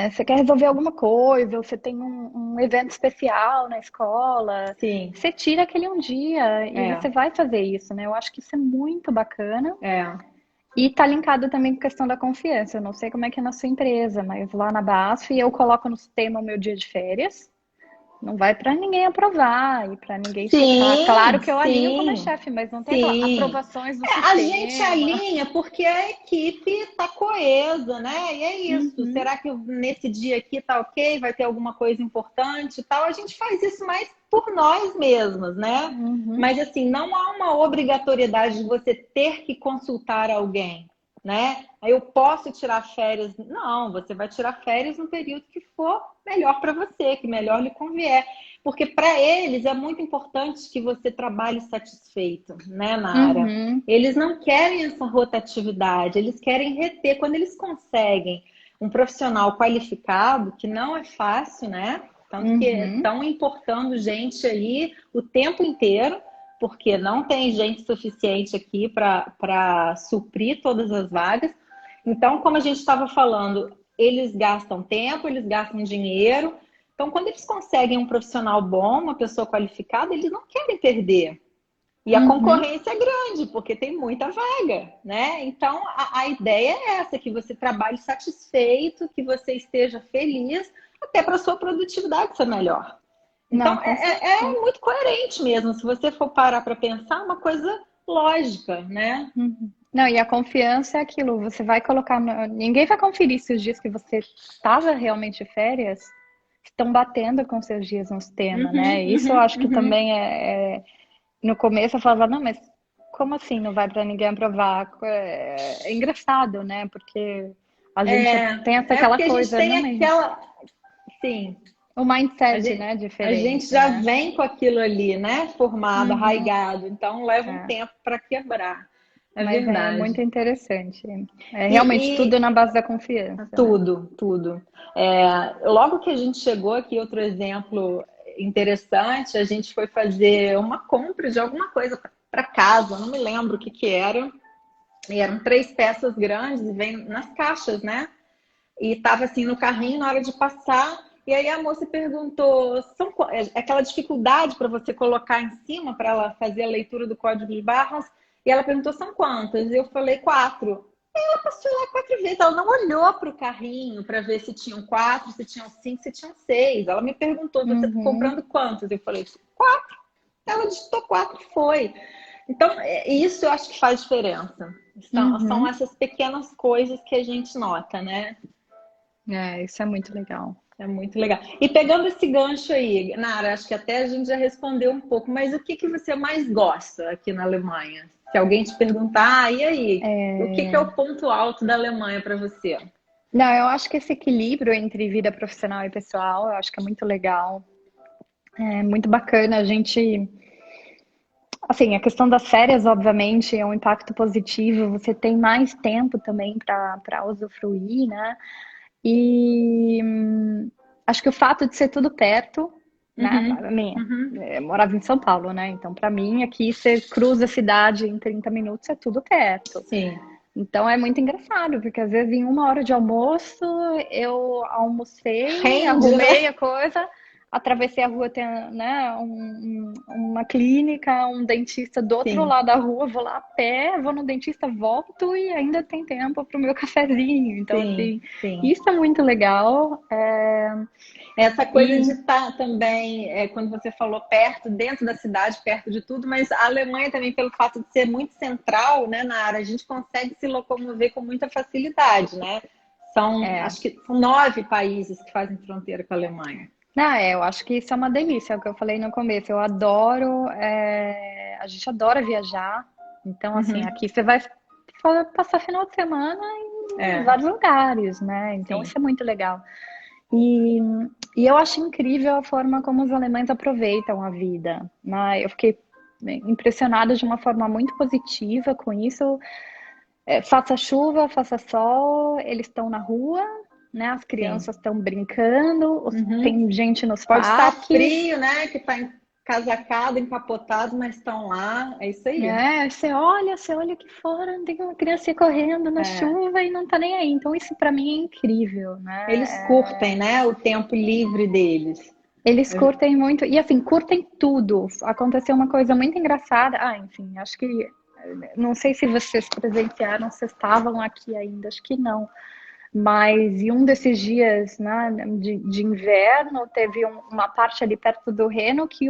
você quer resolver alguma coisa, ou você tem um evento especial na escola, Sim, você tira aquele um dia e é, você vai fazer isso, né? Eu acho que isso é muito bacana. é. E tá linkado também com a questão da confiança. Eu não sei como é que é na sua empresa, mas lá na BASF eu coloco no sistema o meu dia de férias. Não vai para ninguém aprovar e para ninguém checar. Claro Sim, que eu alinho com o meu sim, chefe, mas não tem aquela sim. aprovações do A gente sistema. alinha porque a equipe está coesa, né? E é isso. Uhum, Será que nesse dia aqui tá ok? Vai ter alguma coisa importante e tal? A gente faz isso mais por nós mesmas, né? uhum, Mas assim, não há uma obrigatoriedade de você ter que consultar alguém, né? Eu posso tirar férias. Não, você vai tirar férias no período que for melhor para você, que melhor lhe convier. Porque para eles é muito importante que você trabalhe satisfeito, né, na área. uhum. Eles não querem essa rotatividade, eles querem reter. Quando eles conseguem um profissional qualificado, que não é fácil, né? Tanto que Uhum. estão importando gente aí o tempo inteiro, porque não tem gente suficiente aqui para suprir todas as vagas. Então, como a gente estava falando, eles gastam tempo, eles gastam dinheiro. Então, quando eles conseguem um profissional bom, uma pessoa qualificada, eles não querem perder. E a Uhum. concorrência é grande, porque tem muita vaga, né? Então, a ideia é essa, que você trabalhe satisfeito, que você esteja feliz, até para a sua produtividade ser melhor. Não, Então, com é certeza. muito coerente mesmo. Se você for parar para pensar, é uma coisa lógica, né? Uhum. Não, e a confiança é aquilo, você vai colocar. Ninguém vai conferir se os dias que você estava realmente de férias estão batendo com seus dias no sistema, né? Uhum, Isso eu uhum, acho que uhum. também no começo eu falava, não, mas como assim não vai para ninguém aprovar? É engraçado, né? Porque A gente tem aquela porque a gente coisa tem na mente. aquela. Sim, O mindset, a né, gente diferente, já né? vem com aquilo ali, né? Formado, Uhum, arraigado. Então leva um é. tempo para quebrar. É Mas é muito verdade. interessante. É realmente tudo E, na base da confiança, né? tudo, tudo. Logo que a gente chegou aqui, outro exemplo interessante, a gente foi fazer uma compra de alguma coisa para casa, não me lembro o que que era. E eram 3 peças grandes e vem nas caixas, né? E estava assim no carrinho na hora de passar. E aí a moça perguntou, aquela dificuldade para você colocar em cima para ela fazer a leitura do código de barras. E ela perguntou, são quantas? E eu falei, 4. Ela passou lá 4 vezes. Ela não olhou para o carrinho para ver se tinham 4, se tinham 5, se tinham 6. Ela me perguntou, você está Uhum, comprando quantas? Eu falei, 4. Ela digitou 4 e foi. Então, isso eu acho que faz diferença. São uhum. essas pequenas coisas que a gente nota, né? É, isso é muito legal. É muito legal. E pegando esse gancho aí, Nara, acho que até a gente já respondeu um pouco, mas o que que você mais gosta aqui na Alemanha? Se alguém te perguntar, e aí? O que que é o ponto alto da Alemanha para você? Não, eu acho que esse equilíbrio entre vida profissional e pessoal, eu acho que é muito legal. É muito bacana a gente. Assim, a questão das férias, obviamente, é um impacto positivo. Você tem mais tempo também para usufruir, né? E acho que o fato de ser tudo perto, né? Uhum, Para mim, uhum, eu morava em São Paulo, né? Então, para mim, aqui você cruza a cidade em 30 minutos, é tudo perto. sim. Então é muito engraçado, porque às vezes em 1 hora de almoço eu almocei, Rende, arrumei né? a coisa, atravessei a rua, tem, né, uma clínica, um dentista do outro Sim, lado da rua, vou lá a pé, vou no dentista, volto e ainda tem tempo para o meu cafezinho. Então, sim, assim, sim. isso é muito legal. Essa coisa de E estar também, quando você falou perto, dentro da cidade, perto de tudo, mas a Alemanha também, pelo fato de ser muito central, né, na área, a gente consegue se locomover com muita facilidade, né? é, Acho que são 9 países que fazem fronteira com a Alemanha. eu acho que isso é uma delícia, é o que eu falei no começo. Eu adoro, a gente adora viajar. Então, assim, Uhum. aqui você vai passar final de semana em É, vários lugares, né? Então, sim. isso é muito legal. E, e eu acho incrível a forma como os alemães aproveitam a vida, né? Eu fiquei impressionada de uma forma muito positiva com isso. Faça chuva, faça sol, eles estão na rua, né? As Sim. crianças estão brincando, Uhum. tem gente nos Pode estar parques. frio, né? Que está encasacado, encapotado, mas estão lá. É isso aí. Você olha aqui fora, tem uma criança correndo na É. chuva e não tá nem aí. Então isso pra mim é incrível, Eles né? curtem, né? O tempo livre deles. Eles curtem muito e assim, curtem tudo. Aconteceu uma coisa muito engraçada. Enfim, acho que não sei se vocês presenciaram, se estavam aqui ainda, acho que não. Mas em um desses dias, né, de inverno, teve uma parte ali perto do Reno que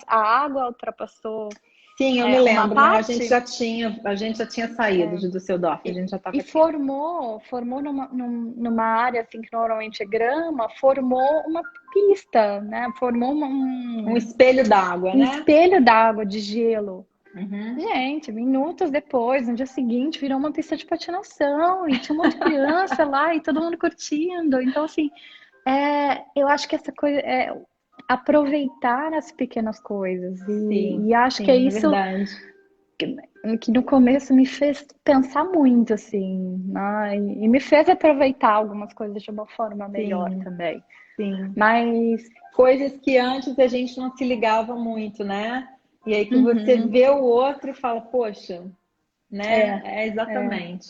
a água ultrapassou Sim, eu me uma lembro. Não, parte. a gente já tinha saído de Düsseldorf, a E, gente já estava e aqui. formou numa área assim que normalmente é grama, formou uma pista, né? Formou Um espelho d'água, um né? espelho d'água de gelo. Uhum. Gente, minutos depois, no dia seguinte, virou uma pista de patinação e tinha um monte de criança lá e todo mundo curtindo. Então, assim, eu acho que essa coisa é aproveitar as pequenas coisas e Sim, acho que é sim, é isso verdade. que no começo me fez pensar muito, assim, né? E me fez aproveitar algumas coisas de uma forma melhor Sim, também. sim. Mas, Coisas que antes a gente não se ligava muito, né? E aí que você uhum, vê o outro e fala, poxa, né? é, É exatamente.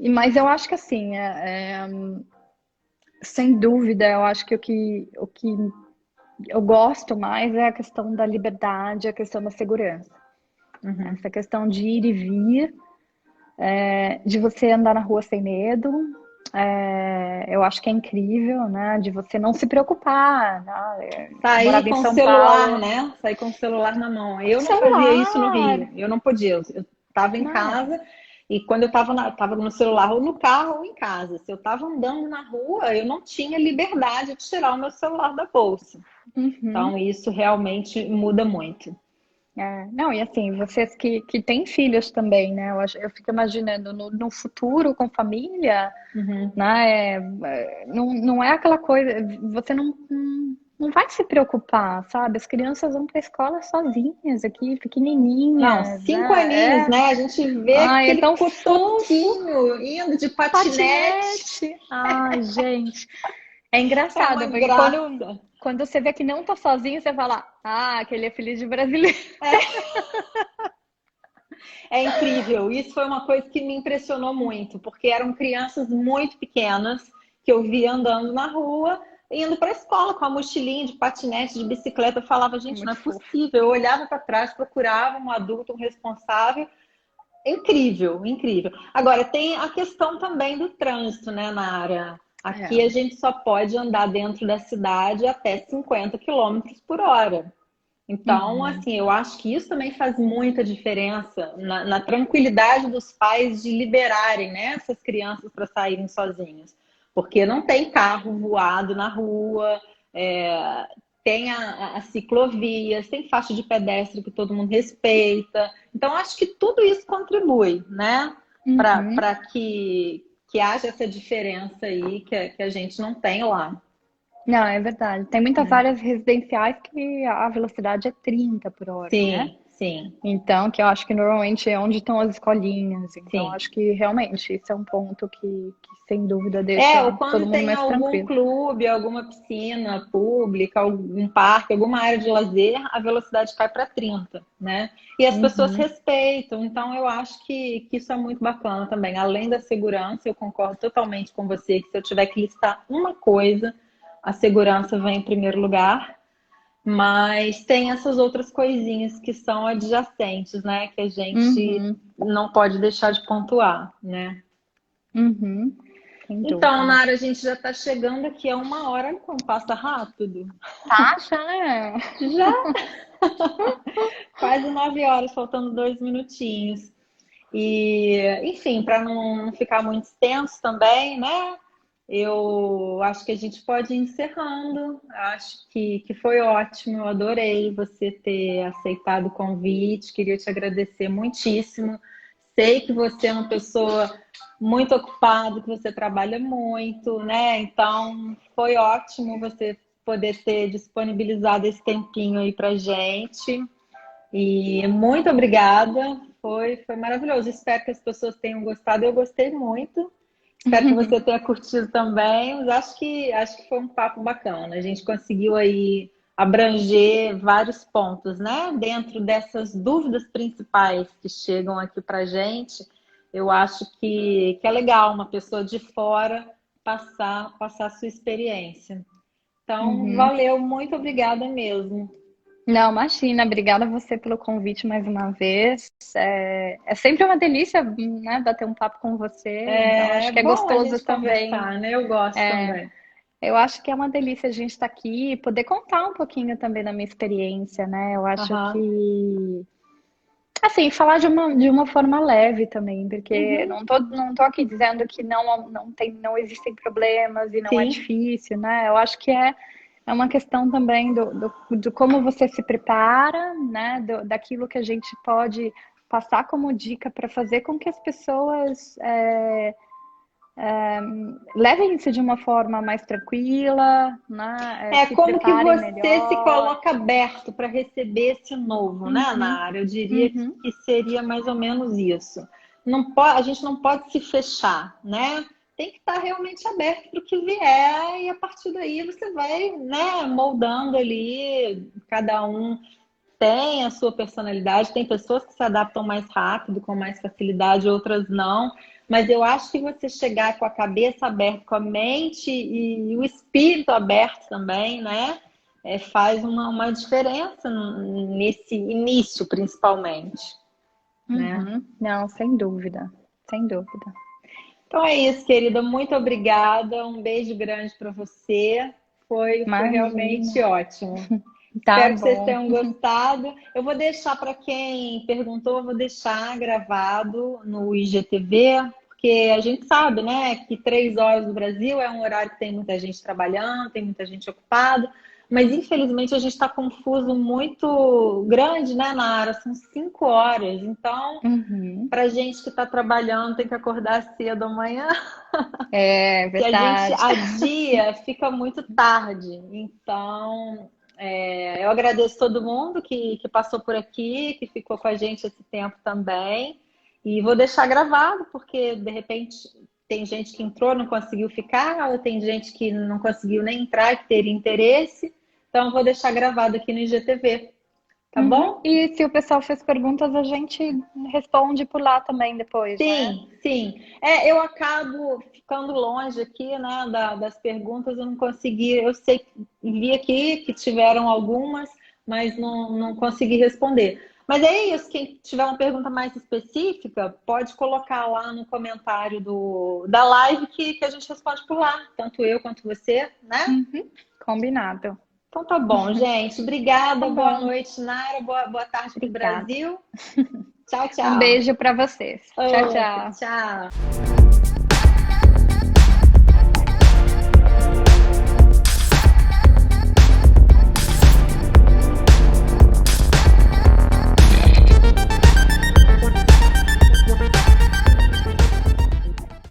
mas eu acho que assim, sem dúvida, eu acho que o que eu gosto mais é a questão da liberdade, a questão da segurança. Uhum. Essa questão de ir e vir, de você andar na rua sem medo, eu acho que é incrível, né? De você não se preocupar, né? Eu Sair morava em com o São celular, Paulo, né? Sair com o celular na mão. Eu não fazia isso no celular, Rio. Eu não podia. Eu estava em não. casa e quando eu estava no celular ou no carro ou em casa. Se eu estava andando na rua, eu não tinha liberdade de tirar o meu celular da bolsa. Uhum. Então, isso realmente muda muito. Não, e assim, vocês que têm filhos também, né? Eu fico imaginando no futuro com família, Uhum. né? Não é aquela coisa, você não vai se preocupar, sabe? As crianças vão para a escola sozinhas aqui, Não, pequenininhas, 5 aninhos, né? né? A gente vê Ai, é aquele tão fofo, cotoquinho indo de patinete. patinete. Ai, gente. É É uma engraçado, porque graça. quando você vê que não tá sozinho, você fala, aquele é filho de brasileiro. É incrível. Isso foi uma coisa que me impressionou muito, porque eram crianças muito pequenas que eu via andando na rua, indo para a escola com a mochilinha de patinete, de bicicleta. Eu falava, gente, não Muito é fofo. possível. Eu olhava para trás, procurava um adulto, um responsável. Incrível, incrível. Agora, tem a questão também do trânsito, né, Nara? Aqui a É. gente só pode andar dentro da cidade até 50 quilômetros por hora. Então, Uhum. assim, eu acho que isso também faz muita diferença na tranquilidade dos pais de liberarem, né, essas crianças para saírem sozinhas. Porque não tem carro voado na rua, é, tem as ciclovias, tem faixa de pedestre que todo mundo respeita. Então, acho que tudo isso contribui, né, Uhum. para que haja essa diferença aí que a gente não tem lá. Não, é verdade. Tem muitas Né? áreas residenciais que a velocidade é 30 por hora, né? Sim, sim, Então, que eu acho que normalmente é onde estão as escolinhas. Então, sim. acho que realmente isso é um ponto que sem dúvida Ou deixa todo quando mundo tem mais algum tranquilo. clube, alguma piscina pública, algum parque, alguma área de lazer, a velocidade cai para 30, né? E as pessoas Uhum. respeitam, então eu acho que isso é muito bacana também. Além da segurança, eu concordo totalmente com você que se eu tiver que listar uma coisa, a segurança vem em primeiro lugar, mas tem essas outras coisinhas que são adjacentes, né? Que a gente Uhum. não pode deixar de pontuar, né? Uhum. Sem Então, dúvida. Nara, a gente já está chegando aqui a 1 hora, como passa rápido. Tá, já. Já quase 9 horas, faltando 2 minutinhos. E, enfim, para não ficar muito extenso também, né? Eu acho que a gente pode ir encerrando. Acho que foi ótimo, eu adorei você ter aceitado o convite. Queria te agradecer muitíssimo. Sei que você é uma pessoa muito ocupada, que você trabalha muito, né? Então, foi ótimo você poder ter disponibilizado esse tempinho aí pra gente. E muito obrigada. Foi maravilhoso. Espero que as pessoas tenham gostado. Eu gostei muito. Espero que você tenha curtido também. Mas acho que foi um papo bacana. A gente conseguiu aí abranger vários pontos, né? Dentro dessas dúvidas principais que chegam aqui para gente, eu acho que é legal uma pessoa de fora passar a sua experiência. Então, Uhum. valeu, muito obrigada mesmo. Não, imagina, obrigada a você pelo convite mais uma vez. É sempre uma delícia, né, bater um papo com você, então É acho que é bom a gostoso gente também. conversar, né? Eu gosto também. Eu acho que é uma delícia a gente estar aqui e poder contar um pouquinho também da minha experiência, né? Eu acho Aham. que, assim, falar de uma forma leve também, porque Uhum. não tô aqui dizendo que não existem problemas e não é Sim. difícil, né? Eu acho que é uma questão também do como você se prepara, né? Daquilo que a gente pode passar como dica para fazer com que as pessoas levem isso de uma forma mais tranquila, né? É Se como que preparem você se melhor. coloca aberto para receber esse novo, né, Uhum, Nara? Eu diria uhum, que seria mais ou menos isso. Não pode, a gente não pode se fechar, né? Tem que estar realmente aberto para o que vier e a partir daí você vai, né, moldando ali. Cada um tem a sua personalidade, tem pessoas que se adaptam mais rápido, com mais facilidade, outras não. Mas eu acho que você chegar com a cabeça aberta, com a mente e o espírito aberto também, né? Faz uma diferença nesse início, principalmente, né? uhum. Não, sem dúvida, sem dúvida. Então é isso, querida. Muito obrigada. Um beijo grande para você. Foi realmente Imagina. ótimo. Tá Espero que vocês bom. tenham gostado. Eu vou deixar para quem perguntou, eu vou deixar gravado no IGTV, porque a gente sabe, né, que 3 horas no Brasil é um horário que tem muita gente trabalhando, tem muita gente ocupada, Mas infelizmente a gente está com um fuso muito grande, né, Nara? São 5 horas. Então, Uhum. para gente que está trabalhando, tem que acordar cedo amanhã. É Se a gente verdade. adia, fica muito tarde. Então, eu agradeço todo mundo que passou por aqui, que ficou com a gente esse tempo também. E vou deixar gravado, porque de repente tem gente que entrou, não conseguiu ficar, ou tem gente que não conseguiu nem entrar, que teria interesse. Então, eu vou deixar gravado aqui no IGTV, tá Uhum. bom? E se o pessoal fez perguntas, a gente responde por lá também depois, né? Sim, sim. Eu acabo ficando longe aqui, né, das perguntas, eu não consegui, eu sei, vi aqui que tiveram algumas, mas não consegui responder. Mas é isso, quem tiver uma pergunta mais específica, pode colocar lá no comentário da live que a gente responde por lá, tanto eu quanto você, né? Uhum. Combinado. Então tá bom, gente. Tá Obrigada, boa bom. noite, Nara, boa tarde para o Obrigada. Brasil. Tchau, Um tchau. beijo para vocês. Tchau, Outra, tchau. tchau.